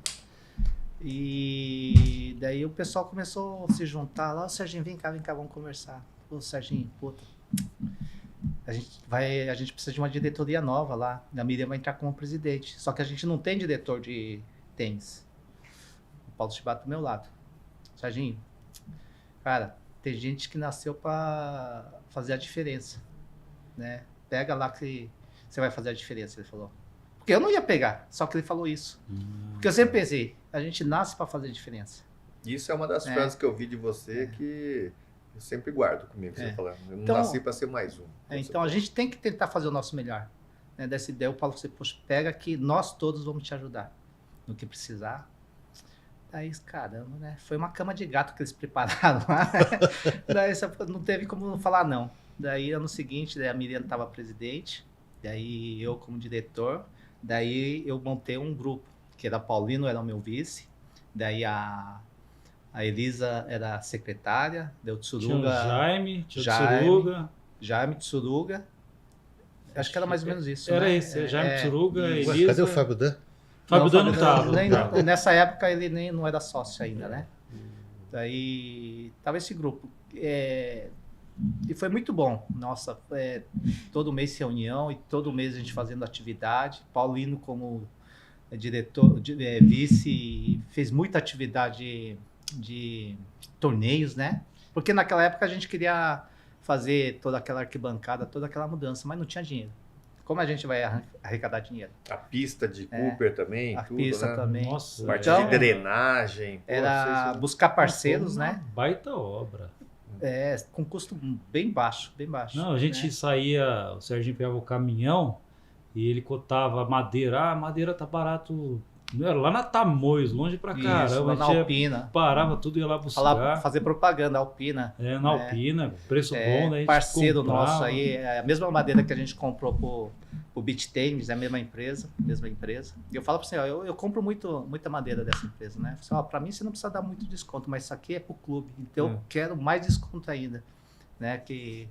E daí o pessoal começou a se juntar lá, Serginho, vem cá, vamos conversar. Ô, Serginho, puta, a gente precisa de uma diretoria nova lá. A Miriam vai entrar como presidente. Só que a gente não tem diretor de tênis. O Paulo Shibata do meu lado. Serginho, cara, tem gente que nasceu para fazer a diferença, né? Pega lá que você vai fazer a diferença, ele falou. Porque eu não ia pegar, só que ele falou isso. Porque eu sempre pensei, a gente nasce para fazer a diferença. Isso é uma das frases que eu vi de você que eu sempre guardo comigo. Você fala, eu não Então, nasci para ser mais um. Então a gente tem que tentar fazer o nosso melhor. Né? Dessa ideia, eu falo pra você, poxa, pega que nós todos vamos te ajudar no que precisar. Daí, caramba, né? Foi uma cama de gato que eles prepararam lá. Daí não teve como falar não. Daí, ano seguinte, daí a Miriam estava presidente, daí eu como diretor, daí eu montei um grupo, que era Paulino, era o meu vice, daí a Elisa era a secretária, deu Tinha o Tsuruga, Jaime, tinha o Jaime. Tsuruga. Jaime Tsuruga, acho que era mais ou menos isso. Era né? esse, Jaime Tsuruga, Ué, Elisa. cadê o Fábio Dan? Fábio Dan não nem- estava. Nessa época ele nem não era sócio ainda, né? Daí tava esse grupo. E foi muito bom. Nossa, todo mês reunião e todo mês a gente fazendo atividade. Paulino como diretor, vice, fez muita atividade de torneios, né? Porque naquela época a gente queria fazer toda aquela arquibancada, toda aquela mudança, mas não tinha dinheiro. Como a gente vai arrecadar dinheiro? A pista de Cooper também, A tudo, pista né? também. Nossa, Parte Então, de drenagem. pô, Era vocês- buscar parceiros, Foi uma né? Baita obra. Com custo bem baixo, bem baixo. Não, a gente né? saía, o Serginho pegava o caminhão e ele cotava madeira. Ah, madeira tá barato. Não era lá na Tamoios, longe pra Isso, caramba. lá A na gente Alpina. parava tudo e ia lá Falar, buscar. fazer propaganda, Alpina. Na Alpina, preço bom, né? A gente Parceiro comprava. nosso aí, a mesma madeira que a gente comprou pro Beach Tennis, é a mesma empresa. E eu falo pra você, ó, eu compro muita madeira dessa empresa, né? Assim, ó, pra mim você não precisa dar muito desconto, mas isso aqui é pro clube, então eu quero mais desconto ainda, né? Que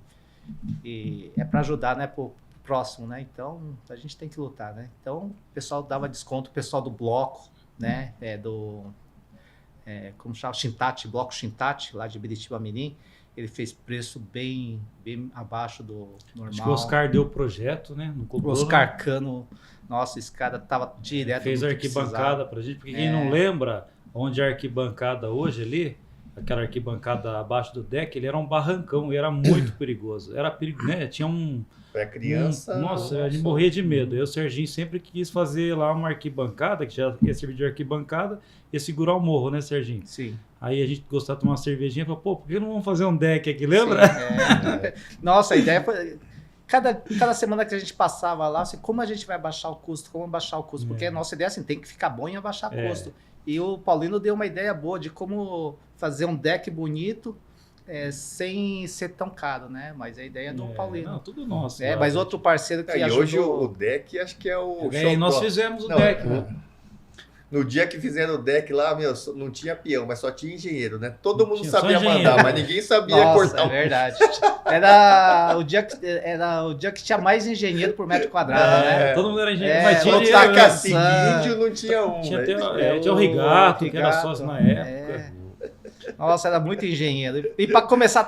é pra ajudar, né, pro próximo, né? Então a gente tem que lutar, né? Então o pessoal dava desconto, o pessoal do bloco, né? Como chama? Shintati, bloco Shintati, lá de Biritiba Mirim, ele fez preço bem abaixo do normal. Acho que o Oscar deu o projeto, né? Não O cobrou, Oscar Cano, nossa, esse cara tava direto fez no a que arquibancada precisava. pra gente, porque quem não lembra, onde a arquibancada hoje ali, aquela arquibancada abaixo do deck, ele era um barrancão e era muito perigoso. Era perigo, né? Tinha Para criança. Nossa, a gente morria de medo. Eu, o Serginho, sempre quis fazer lá uma arquibancada, que já ia servir de arquibancada, e segurar o morro, né, Serginho? Sim. Aí a gente gostava de tomar uma cervejinha e falou, pô, por que não vamos fazer um deck aqui, lembra? Sim, Nossa, a ideia foi... Cada semana que a gente passava lá, assim, como a gente vai baixar o custo, como baixar o custo, porque a nossa ideia assim, tem que ficar bom em abaixar custo. E o Paulino deu uma ideia boa de como fazer um deck bonito, sem ser tão caro, né? Mas a ideia é do Paulino. Não, tudo nosso. Mas outro parceiro que E ajudou... hoje o deck acho que é o E nós fizemos o Não, deck. No dia que fizeram o deck lá, meu, não tinha peão, mas só tinha engenheiro, né? Todo mundo Tinha só sabia engenheiro. mandar, mas ninguém sabia Nossa, cortar é verdade. Era o dia que tinha mais engenheiro por metro quadrado, né? Todo mundo era engenheiro, É, mas tinha o engenheiro, né? taca-índio não tinha um. Tinha, velho. tinha o Rigato, que era Rigato, sócio na época. Nossa, era muito engenheiro. E para começar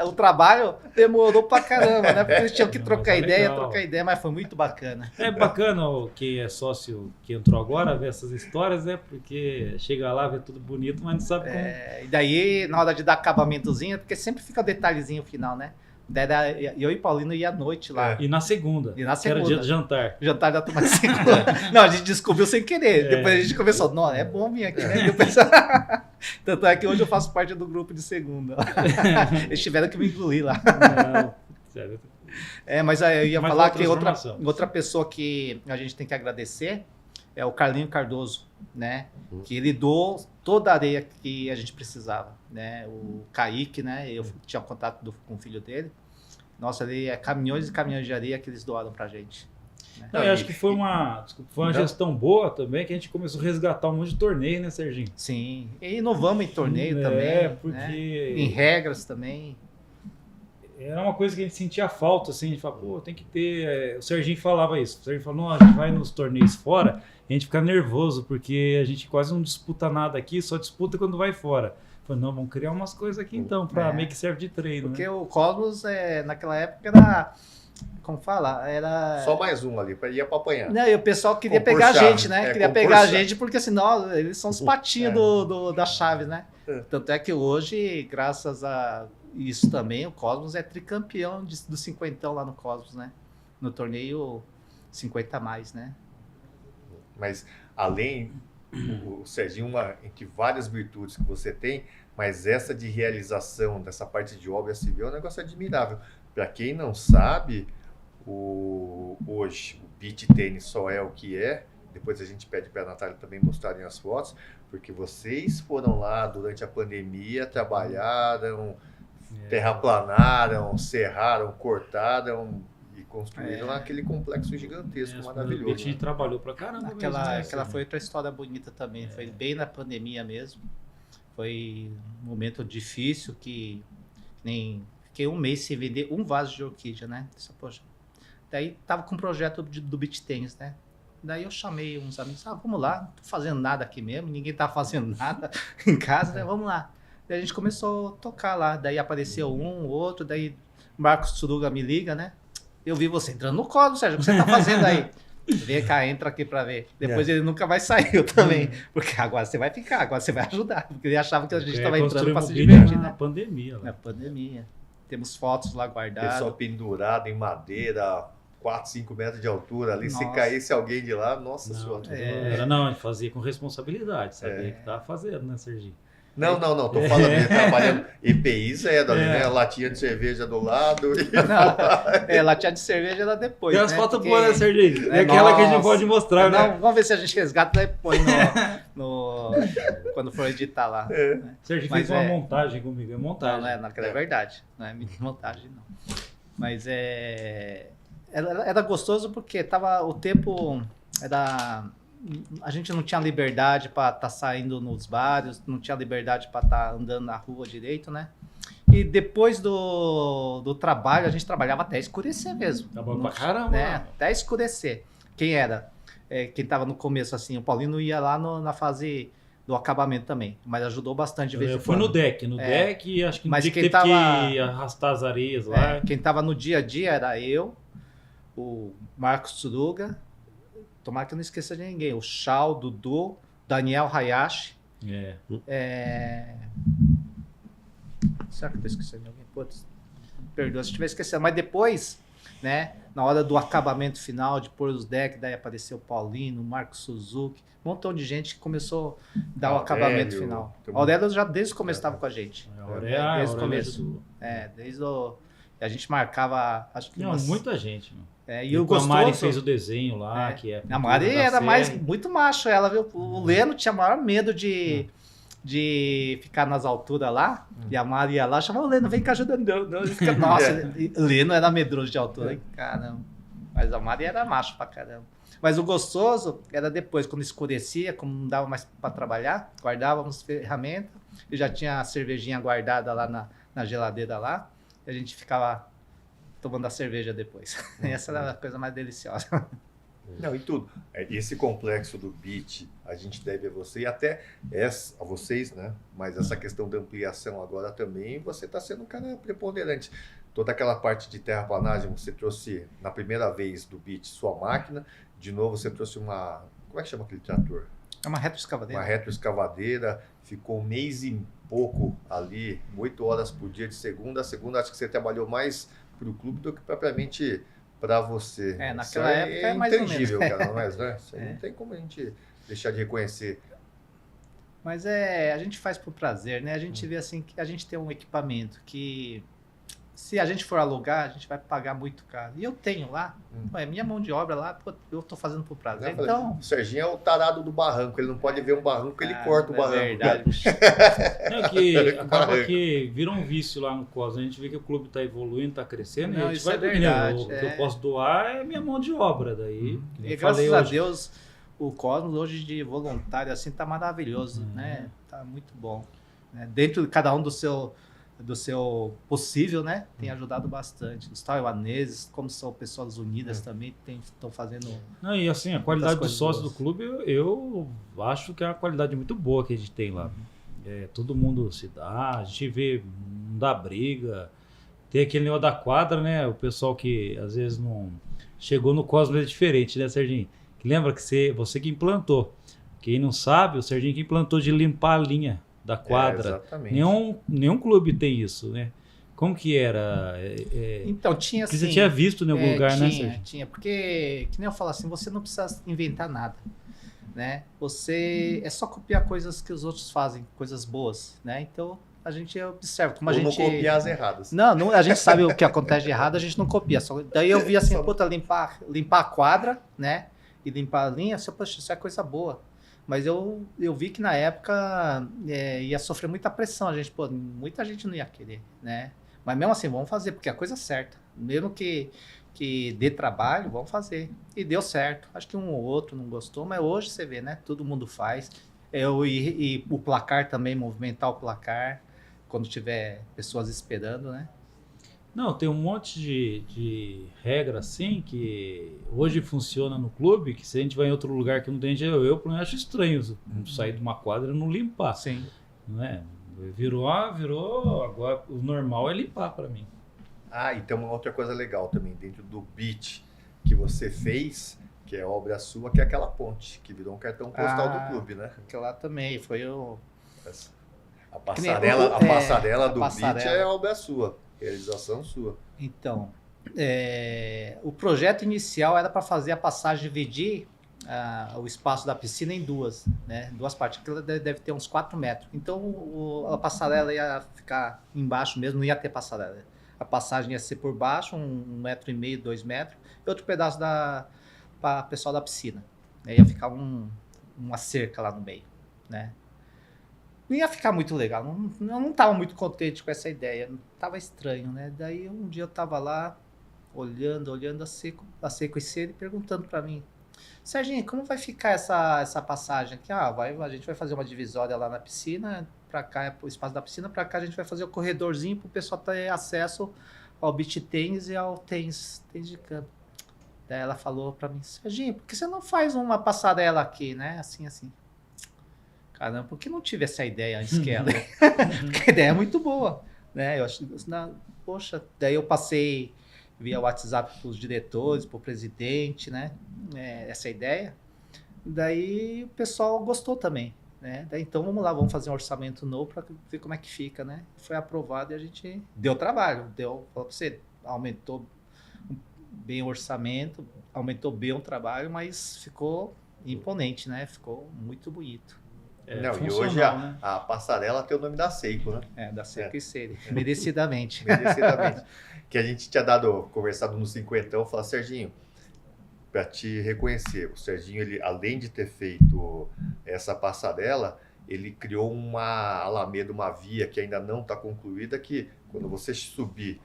o trabalho, demorou pra caramba, né? Porque eles tinham que trocar ideia, mas foi muito bacana. É bacana quem é sócio que entrou agora ver essas histórias, né? Porque chega lá, vê tudo bonito, mas não sabe como. E daí, na hora de dar acabamentozinho, porque sempre fica detalhezinho final, né? Daí eu e Paulino ia à noite lá. E na segunda. E na Que era segunda. dia do jantar. Jantar da turma de segunda. Não, a gente descobriu sem querer. Depois a gente começou, não, é bom vir aqui, né? Depois... Tanto é que hoje eu faço parte do grupo de segunda. Eles tiveram que me engolir lá. Não, sério. Mas eu ia Mas falar foi que uma transformação. outra pessoa que a gente tem que agradecer é o Carlinho Cardoso, né? Que ele doou toda a areia que a gente precisava, né? O Kaique, né? Eu tinha contato com o filho dele. Nossa, ali é caminhões e caminhões de areia que eles doaram pra gente. Né? Não, eu acho que foi uma gestão boa também, que a gente começou a resgatar um monte de torneio, né, Serginho? Sim, e inovamos em torneio também, porque... né? Em regras também. Era uma coisa que a gente sentia falta, assim, a gente falava, pô, tem que ter... O Serginho falava isso, o Serginho falou, não, a gente vai nos torneios fora, a gente fica nervoso, porque a gente quase não disputa nada aqui, só disputa quando vai fora. Falei, não, vamos criar umas coisas aqui então, para meio que serve de treino. Porque né? o Cosmos, naquela época, era... Como fala? Era... Só mais um ali, ia pra apanhar. Não, e o pessoal queria Compor pegar a chave. gente, né? Queria compor pegar a chave. gente, porque senão eles são os patinhos da chave, né? Tanto é que hoje, graças a isso também, o Cosmos é tricampeão do cinquentão lá no Cosmos, né? No torneio 50 a mais, né? Mas além, o Serginho, entre várias virtudes que você tem, mas essa de realização dessa parte de obra civil é um negócio admirável. Para quem não sabe, hoje o beach tênis só é o que é. Depois a gente pede para a Natália também mostrarem as fotos, porque vocês foram lá durante a pandemia, trabalharam, terraplanaram, serraram, cortaram e construíram aquele complexo gigantesco, maravilhoso. A gente trabalhou pra caramba. Aquela foi outra história bonita também. Foi bem na pandemia mesmo. Foi um momento difícil que nem fiquei um mês sem vender um vaso de orquídea, né? Poxa. Daí tava com um projeto do beach tennis, né? Daí eu chamei uns amigos, vamos lá, não tô fazendo nada aqui mesmo, ninguém tá fazendo nada em casa, né? Vamos lá. Daí a gente começou a tocar lá, daí apareceu um, outro, daí Marcos Tsuruga me liga, né? Eu vi você entrando no colo, Sérgio, o que você tá fazendo aí? Vem cá, entra aqui pra ver. Depois ele nunca mais saiu também, porque agora você vai ficar, agora você vai ajudar, porque ele achava que a gente tava entrando pra se divertir, né? Na pandemia. Na pandemia. Temos fotos lá guardadas. Pessoal pendurado em madeira, 4, 5 metros de altura ali. Se Nossa. caísse alguém de lá, nossa senhora. Não, a gente fazia com responsabilidade, sabia que tava fazendo, né, Serginho? Não, tô falando dele trabalhando EPI zero ali, né? Latinha de cerveja do lado. Latinha de cerveja era depois. Tem as né? fotos Porque- boas, né, Serginho? É aquela que a gente não pode mostrar, né? Não, vamos ver se a gente resgata e põe quando for editar lá. Serginho Mas fez uma montagem comigo, é montagem. Não, naquela é verdade. Não é montagem, não. Mas era gostoso porque o tempo a gente não tinha liberdade para estar saindo nos bares, não tinha liberdade para estar andando na rua direito, né? E depois do trabalho, a gente trabalhava até escurecer mesmo. Trabalhou pra caramba. Né? Até escurecer. Quem era? Quem estava no começo, assim, o Paulino ia lá na fase do acabamento também, mas ajudou bastante de vez em Eu quando. fui no deck, e acho que no Mas dia que quem teve tava- que arrastar as areias lá. Quem estava no dia a dia era eu, o Marcos Tsuruga, tomara que eu não esqueça de ninguém, o Shao, Dudu, Daniel Hayashi, Será que eu tô esquecendo de alguém? Putz, perdoa se estiver esquecendo. Mas depois, né, na hora do acabamento final, de pôr os decks, daí apareceu o Paulino, o Marco Suzuki, um montão de gente que começou a dar o acabamento final. O Aurélio já desde o começo estava com a gente. Desde o começo. Desde o... A gente marcava, acho que muita gente. E o gostoso... A Mari fez o desenho lá, que é... A Mari era muito macho, ela, viu? O Leno tinha maior medo de ficar nas alturas lá, e a Mari ia lá, chamava o Leno, vem cá ajudando. Nossa, Leno era medroso de altura, caramba. Mas a Mari era macho pra caramba. Mas o gostoso era depois, quando escurecia, como não dava mais para trabalhar, guardávamos ferramenta, e já tinha a cervejinha guardada lá na geladeira lá, e a gente ficava tomando a cerveja depois. Essa era a coisa mais deliciosa. Não, e tudo. Esse complexo do beat, a gente deve a você e até a vocês, né? Mas essa questão da ampliação agora também, você está sendo um cara preponderante. Toda aquela parte de terraplanagem, você trouxe na primeira vez do beat sua máquina, de novo você trouxe uma... Como é que chama aquele trator? É uma retroescavadeira. Uma retroescavadeira, ficou um mês e pouco ali, 8 horas por dia de segunda a segunda. Acho que você trabalhou mais para o clube do que propriamente para você. Naquela época é mais intangível, cara, não é? Isso aí não tem como a gente deixar de reconhecer. Mas a gente faz por prazer, né? A gente vê assim que a gente tem um equipamento que, se a gente for alugar, a gente vai pagar muito caro. E eu tenho lá, é minha mão de obra lá, eu tô fazendo por prazer. Então, o Serginho é o tarado do barranco, ele não pode ver um barranco, ele corta o barranco. É verdade. Acaba que vira um vício lá no Cosmos. A gente vê que o clube está evoluindo, está crescendo. Não, e a gente isso vai é verdade. O que eu posso doar é minha mão de obra. Daí, e graças a Deus, o Cosmos hoje de voluntário assim tá maravilhoso, né? Tá muito bom. Né? Dentro de cada um do seu possível, né? Tem ajudado bastante. Os taiwaneses, como são pessoas unidas também, estão fazendo... Não, e assim, a qualidade do sócio do clube, eu acho que é uma qualidade muito boa que a gente tem lá. Todo mundo se dá, a gente vê, não dá briga. Tem aquele negócio da quadra, né? O pessoal que às vezes não... Chegou no Cosmos é diferente, né, Serginho? Que lembra que você que implantou. Quem não sabe, o Serginho que implantou de limpar a linha da quadra. Exatamente. Nenhum clube tem isso, né? Como que era? Então, tinha assim... Você tinha visto em algum lugar, né, Sérgio? Tinha, porque, que nem eu falo assim, você não precisa inventar nada, né? Você é só copiar coisas que os outros fazem, coisas boas, né? Então, a gente observa como a gente... não copiar as erradas. Não, a gente sabe o que acontece de errado, a gente não copia. Daí eu vi assim, limpar a quadra, né? E limpar a linha, poxa, isso é coisa boa. Mas eu vi que na época ia sofrer muita pressão. A gente, muita gente não ia querer, né? Mas mesmo assim, vamos fazer, porque é a coisa certa. Mesmo que dê trabalho, vamos fazer. E deu certo. Acho que um ou outro não gostou, mas hoje você vê, né? Todo mundo faz. E o placar também, movimentar o placar, quando tiver pessoas esperando, né? Não, tem um monte de regra assim que hoje funciona no clube, que se a gente vai em outro lugar que não tem gente, eu acho estranho sair de uma quadra e não limpar. Sim. Não é? Virou, agora o normal é limpar para mim. E tem uma outra coisa legal também, dentro do beat que você fez, que é obra sua, que é aquela ponte, que virou um cartão postal do clube, né? Aquela também, foi o... A passarela do beat é obra sua. Realização sua. Então, o projeto inicial era para fazer a passagem, dividir o espaço da piscina em duas partes. Aquilo deve ter uns 4 metros. Então, a passarela ia ficar embaixo mesmo, não ia ter passarela. A passagem ia ser por baixo, 1,5 metro, 2 metros, e outro pedaço para o pessoal da piscina. Ia ficar uma cerca lá no meio, né? Não ia ficar muito legal, eu não estava muito contente com essa ideia, estava estranho, né? Daí um dia eu estava lá, olhando a seco e cedo e perguntando para mim, Serginho, como vai ficar essa passagem aqui? A gente vai fazer uma divisória lá na piscina, para cá é o espaço da piscina, para cá a gente vai fazer o corredorzinho para o pessoal ter acesso ao beach tênis e ao tênis de campo. Daí ela falou para mim, Serginho, por que você não faz uma passarela aqui, né? Assim. Caramba, por que não tive essa ideia antes que ela? Porque a ideia é muito boa, né? Eu acho, poxa, daí eu passei via WhatsApp para os diretores, para o presidente, né? Essa ideia. Daí o pessoal gostou também, né? Daí, então vamos lá, vamos fazer um orçamento novo para ver como é que fica, né? Foi aprovado e a gente deu trabalho, falou pra você, aumentou bem o orçamento, aumentou bem o trabalho, mas ficou imponente, né? Ficou muito bonito. Não, e funcional, hoje né? a passarela tem o nome da Seiko, né? Da Seco e Cere, merecidamente. Merecidamente. Que a gente tinha conversado no 50, falou, Serginho, para te reconhecer, o Serginho, ele, além de ter feito essa passarela, ele criou uma alameda, uma via que ainda não está concluída, que quando você subir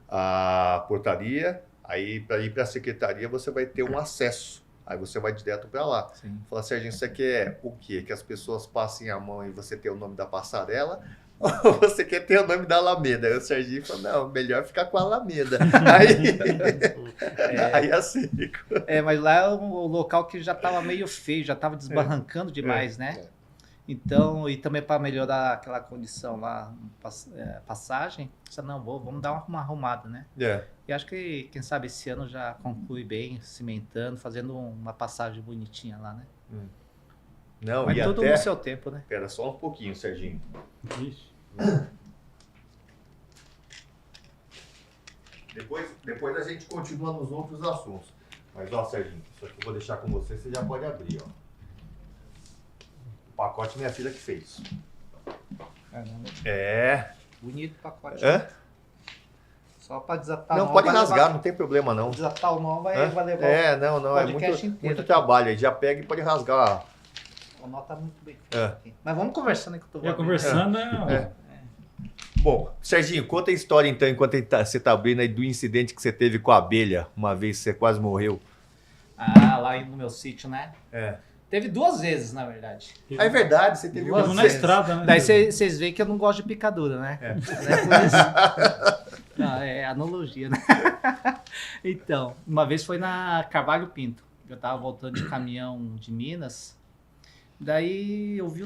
a portaria, aí para ir para a secretaria você vai ter um acesso. Aí você vai direto para lá. Sim. Fala, Serginho, você quer o quê? Que as pessoas passem a mão e você tenha o nome da passarela? Ou você quer ter o nome da Alameda? Aí o Serginho falou, não, melhor ficar com a Alameda. Aí a Seiko. Mas lá é um local que já estava meio feio, já estava desbarrancando demais, né? Então, e também para melhorar aquela condição lá, passagem, disse, não, vamos dar uma arrumada, né? E acho que, quem sabe, esse ano já conclui bem, cimentando, fazendo uma passagem bonitinha lá, né? Não, mas e tudo até... no seu tempo, né? Espera só um pouquinho, Serginho. Ixi. Depois a gente continua nos outros assuntos. Mas, ó, Serginho, isso aqui eu vou deixar com você, você já pode abrir, ó. O pacote minha filha que fez. Caramba, bonito pacote. Só para desatar Não, pode rasgar, não tem problema não. Desatar o nó vai levar não, é muito trabalho aí. Já pega e pode rasgar. O nó tá muito bem feito aqui. Mas vamos conversando aí que eu tô Conversando, Bom, Serginho, conta a história então, enquanto você tá abrindo aí do incidente que você teve com a abelha, uma vez que você quase morreu. Lá no meu sítio, né? Teve 2 vezes, na verdade. É verdade, você teve Vamos na estrada, né? Daí vocês veem que eu não gosto de picadura, né? Não é por isso. Não, é analogia, né? Então, uma vez foi na Carvalho Pinto. Eu tava voltando de caminhão de Minas. Daí eu vi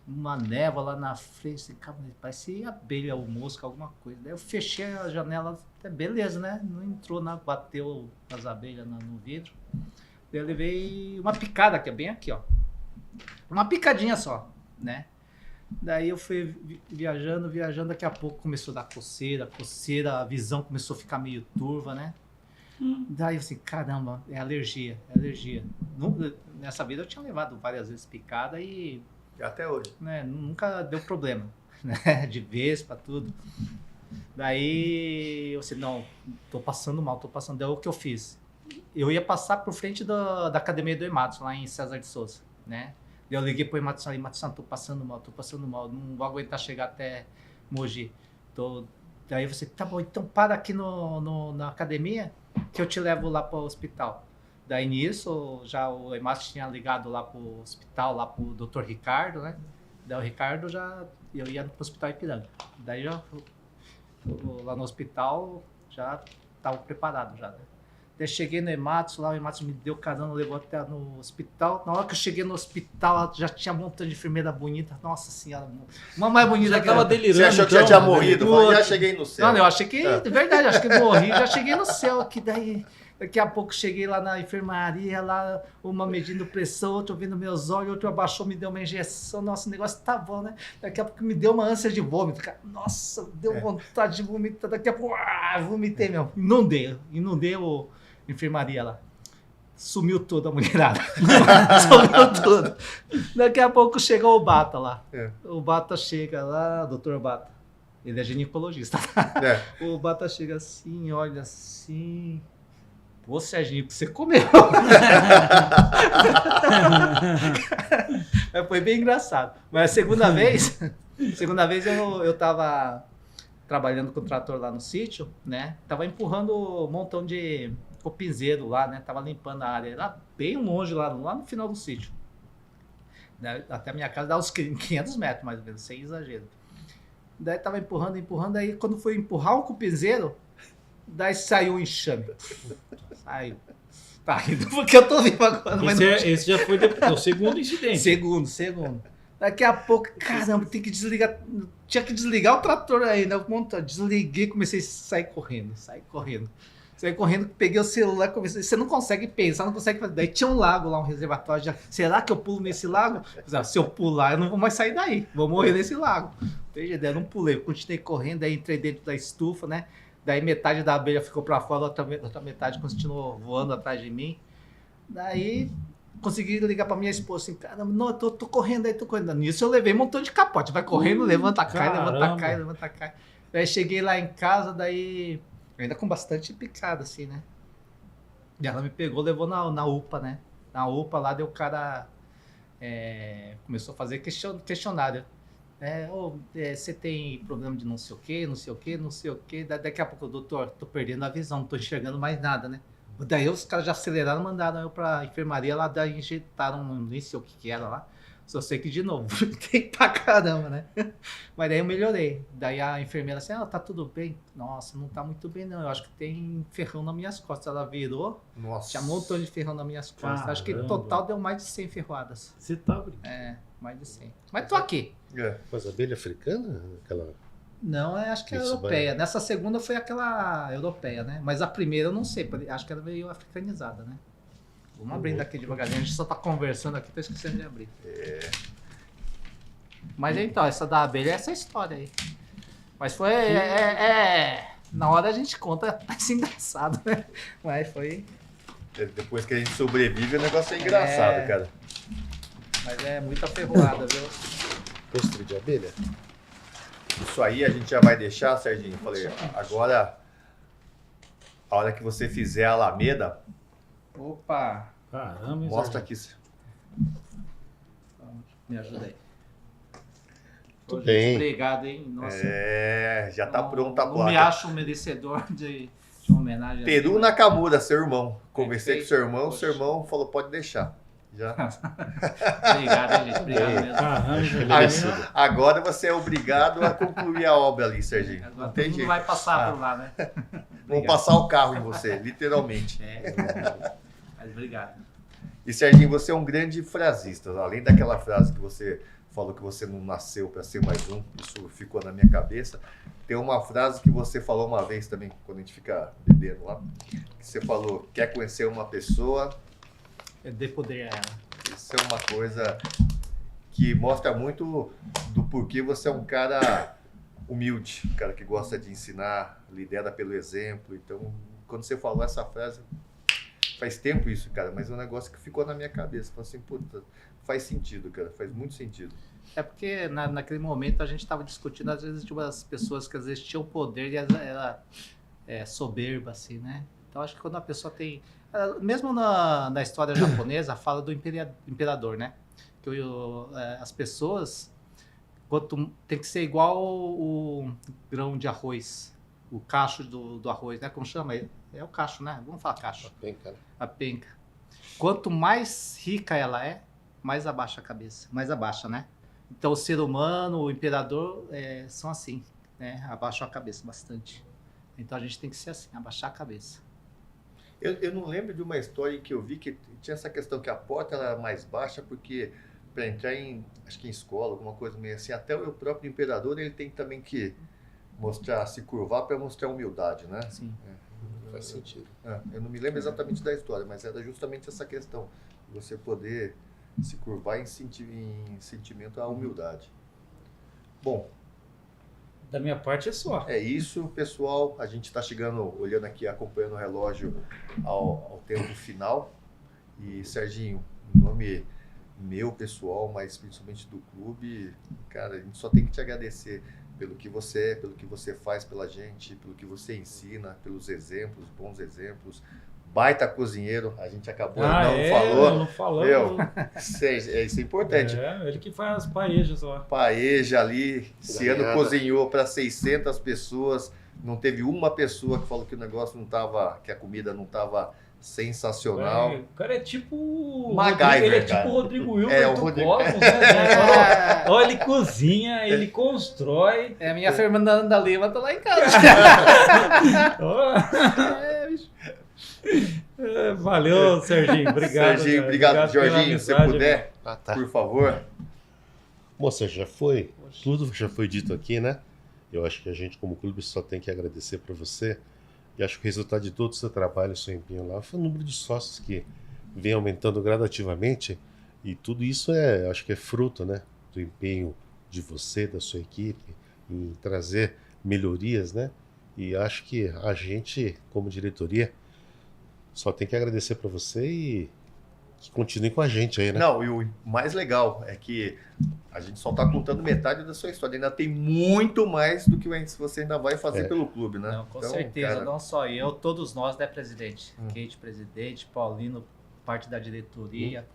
uma névoa lá na frente. Assim, parecia abelha ou mosca, alguma coisa. Daí eu fechei a janela. Beleza, né? Não entrou, bateu as abelhas no vidro. Daí eu levei uma picada, que é bem aqui, ó. Uma picadinha só, né? Daí eu fui viajando, daqui a pouco começou a dar coceira, a visão começou a ficar meio turva, né? Daí eu assim, caramba, é alergia. Nessa vida eu tinha levado várias vezes picada e... Até hoje. Né, nunca deu problema, né? De vespa, tudo. Daí eu disse, não, tô passando mal. Daí o que eu fiz? Eu ia passar por frente da academia do Ematos, lá em César de Souza, né? Eu liguei pro Ematos e falei, Ematos, tô passando mal, não vou aguentar chegar até Mogi. Daí você, tá bom, então para aqui na academia que eu te levo lá pro hospital. Daí nisso, já o Ematos tinha ligado lá pro hospital, lá pro Dr. Ricardo, né? Daí o Ricardo eu ia pro hospital Ipiranga. Daí lá no hospital já tava preparado já, né? Daí cheguei no Ematos, lá o Ematos me deu carona, levou até no hospital. Na hora que eu cheguei no hospital, já tinha um montão de enfermeira bonita. Nossa senhora, uma mais bonita Já que tava ela. delirando. Você achou que já tinha morrido? Já cheguei no céu. Não, eu achei que, de verdade, acho que morri. Já cheguei no céu aqui, daqui a pouco cheguei lá na enfermaria, lá uma medindo pressão, outra ouvindo meus olhos, outro abaixou, me deu uma injeção. Nossa, o negócio tá bom, né? Daqui a pouco me deu uma ânsia de vômito. Nossa, deu vontade de vomitar. Daqui a pouco, vomitei mesmo. Inundei a enfermaria lá. Sumiu toda a mulherada. Sumiu tudo. Daqui a pouco chegou o Bata lá. O Bata chega lá, doutor Bata. Ele é ginecologista. O Bata chega assim, olha assim... Pô, Serginho, o que você comeu? Foi bem engraçado. Mas a segunda vez eu tava trabalhando com o trator lá no sítio, né? Tava empurrando um montão de copinzeiro lá, né? Tava limpando a área lá bem longe, lá no final do sítio. Até a minha casa dá uns 500 metros, mais ou menos, sem exagero. Daí tava empurrando, aí quando foi empurrar um copinzeiro, daí saiu um enxame. Saiu. Tá rindo porque eu tô vivo agora. Mas esse já foi o segundo incidente. Segundo. Daqui a pouco, caramba, tem que desligar. Tinha que desligar o trator aí, né? Desliguei, comecei a sair correndo. Saí correndo, peguei o celular, comecei. Você não consegue pensar, não consegue fazer. Daí tinha um lago lá, um reservatório. Será que eu pulo nesse lago? Se eu pular, eu não vou mais sair daí. Vou morrer nesse lago. Eu não pulei, eu continuei correndo, daí entrei dentro da estufa, né? Daí metade da abelha ficou pra fora, outra metade continuou voando atrás de mim. Daí consegui ligar pra minha esposa assim, caramba, não, eu tô correndo aí, tô correndo. Nisso eu levei um montão de capote. Vai correndo, levanta, cai, levanta, cai, levanta, cai. Daí cheguei lá em casa, daí ainda com bastante picada, assim, né? E ela me pegou, levou na UPA, né? Na UPA lá, deu o cara começou a fazer questionário. Você tem problema de não sei o quê, não sei o quê, não sei o quê. Daqui a pouco, doutor, tô perdendo a visão, não tô enxergando mais nada, né? Daí os caras já aceleraram, mandaram eu pra enfermaria lá, daí injetaram, nem sei o que era lá. Só sei que de novo, tem pra caramba, né? Mas daí eu melhorei. Daí a enfermeira assim, tá tudo bem? Nossa, não tá muito bem não, eu acho que tem ferrão nas minhas costas. Ela virou, tinha um montão de ferrão nas minhas costas. Caramba. Acho que no total deu mais de 100 ferroadas. Você tá brincando? Mais de 100. Mas tô aqui. Mas a abelha africana? Aquela... Não, acho que é europeia. Nessa segunda foi aquela europeia, né? Mas a primeira eu não sei, acho que ela veio africanizada, né? Vamos abrindo aqui devagarinho, a gente só tá conversando aqui, tô esquecendo de abrir. Mas então, essa da abelha é essa história aí. Mas foi. Na hora a gente conta, parece engraçado, né? Mas foi. Depois que a gente sobrevive, o negócio é engraçado, cara. Mas é muita ferroada, viu? Pôster de abelha? Isso aí a gente já vai deixar, Serginho. Falei, agora, a hora que você fizer a Alameda, Opa! Caramba, mostra aqui. Me ajuda aí. Tudo bem. Obrigado, hein? Nossa. Já tá pronta a Não placa. me acho merecedor de uma homenagem. Teru assim, Nakamura, seu irmão. Conversei Perfeito. com seu irmão falou, pode deixar. Já. Obrigado, hein, gente. Obrigado mesmo. Caramba, Agora você é obrigado a concluir a obra ali, Serginho. Não Agora tem todo mundo jeito. vai passar por lá, né? Vão passar o carro em você, literalmente. Mas obrigado. E Serginho, você é um grande frasista. Além daquela frase que você falou que você não nasceu para ser mais um, isso ficou na minha cabeça. Tem uma frase que você falou uma vez também, quando a gente fica bebendo lá, que você falou, quer conhecer uma pessoa... Dê poder a ela. Isso é uma coisa que mostra muito do porquê você é um cara humilde, um cara que gosta de ensinar, lidera pelo exemplo. Então, quando você falou essa frase, faz tempo isso, cara, mas é um negócio que ficou na minha cabeça. Falei assim, puta, faz sentido, cara, faz muito sentido. É porque naquele momento a gente estava discutindo, às vezes, de umas pessoas que às vezes tinham poder e ela soberba, assim, né? Então, acho que quando a pessoa tem... Mesmo na história japonesa, fala do imperador, né? Que as pessoas tem que ser igual o grão de arroz, o cacho do arroz, né? Como chama? É o cacho, né? Vamos falar cacho. A penca, né? A penca. Quanto mais rica ela é, mais abaixa a cabeça. Mais abaixa, né? Então, o ser humano, o imperador, são assim, né? Abaixam a cabeça bastante. Então, a gente tem que ser assim, abaixar a cabeça. Eu não lembro de uma história que eu vi que tinha essa questão que a porta era mais baixa porque para entrar acho que em escola, alguma coisa meio assim, até o próprio imperador ele tem também que se curvar para mostrar humildade, né? Sim. Faz sentido. Eu não me lembro exatamente da história, mas era justamente essa questão, você poder se curvar em sentimento à humildade. Bom, da minha parte é só. é isso, pessoal. A gente está chegando, olhando aqui, acompanhando o relógio ao tempo final. E, Serginho, em nome meu, pessoal, mas principalmente do clube, cara, a gente só tem que te agradecer pelo que você é, pelo que você faz pela gente, pelo que você ensina, pelos exemplos, bons exemplos. Baita cozinheiro, a gente acabou, não falou. Meu, isso é importante. Ele que faz as paejas lá. Paeja ali, esse ano cozinhou para 600 pessoas, não teve uma pessoa que falou que o negócio não tava, que a comida não tava sensacional. O cara é tipo MacGyver, ele é cara. tipo o Rodrigo Wilber do Rodrigo... Cosmos, né? Olha, ele cozinha, ele constrói. A minha Fernanda Lima tá lá em casa. Valeu, Serginho. Obrigado. Serginho, obrigado, Jorginho. Se puder, por favor. Moça, tudo já foi dito aqui, né? Eu acho que a gente, como clube, só tem que agradecer para você E acho que o resultado de todo o seu trabalho, o seu empenho lá, foi o número de sócios que vem aumentando gradativamente. E tudo isso acho que é fruto, né, do empenho de você, da sua equipe, em trazer melhorias, né? E acho que a gente, como diretoria, só tem que agradecer para você e que continue com a gente aí, né? Não, e o mais legal é que a gente só está contando metade da sua história. Ainda tem muito mais do que você ainda vai fazer pelo clube, né? Não, com Então, certeza, cara, não só eu, todos nós, né, presidente? Kate, presidente, Paulino, parte da diretoria,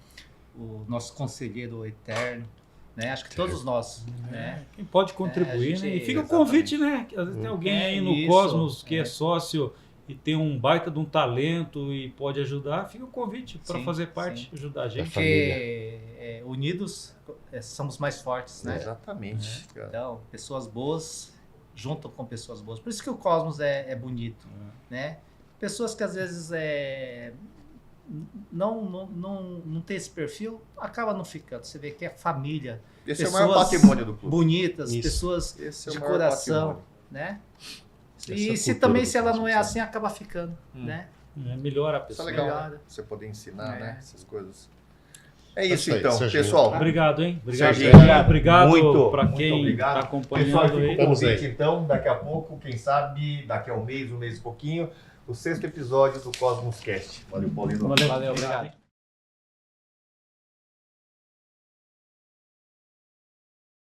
o nosso conselheiro eterno, né? Acho que todos nós, né? Quem pode contribuir, a gente- né? E fica o exatamente. convite, né? Que às vezes tem alguém aí no Isso, Cosmos que é sócio e tem um baita de um talento e pode ajudar, fica o convite para Sim, fazer parte, ajudar a gente. Porque unidos somos mais fortes, né? Exatamente, cara. Então, pessoas boas juntam com pessoas boas. Por isso que o Cosmos é bonito, né? Pessoas que às vezes não tem esse perfil, acaba não ficando. Você vê que é família, Esse é o pessoas maior patrimônio do clube. bonitas, Isso. pessoas Esse é o de maior coração, patrimônio. né? Essa E se cultura também do se ela não é Cosmos, assim, acaba ficando, né? Melhora a Isso é pessoa. legal, Melhor. né? Você poder ensinar, É. né? Essas coisas. É isso isso aí, então, Serginho. pessoal. Obrigado, hein? Obrigado, Serginho, Serginho. Obrigado muito para quem obrigado. está Pessoal, acompanhando fica o aí. Vamos convite aí. então, daqui a pouco, quem sabe, daqui a um mês e pouquinho, o 6º episódio do Cosmos Cast. Valeu, Paulino. Valeu, Valeu, obrigado. obrigado.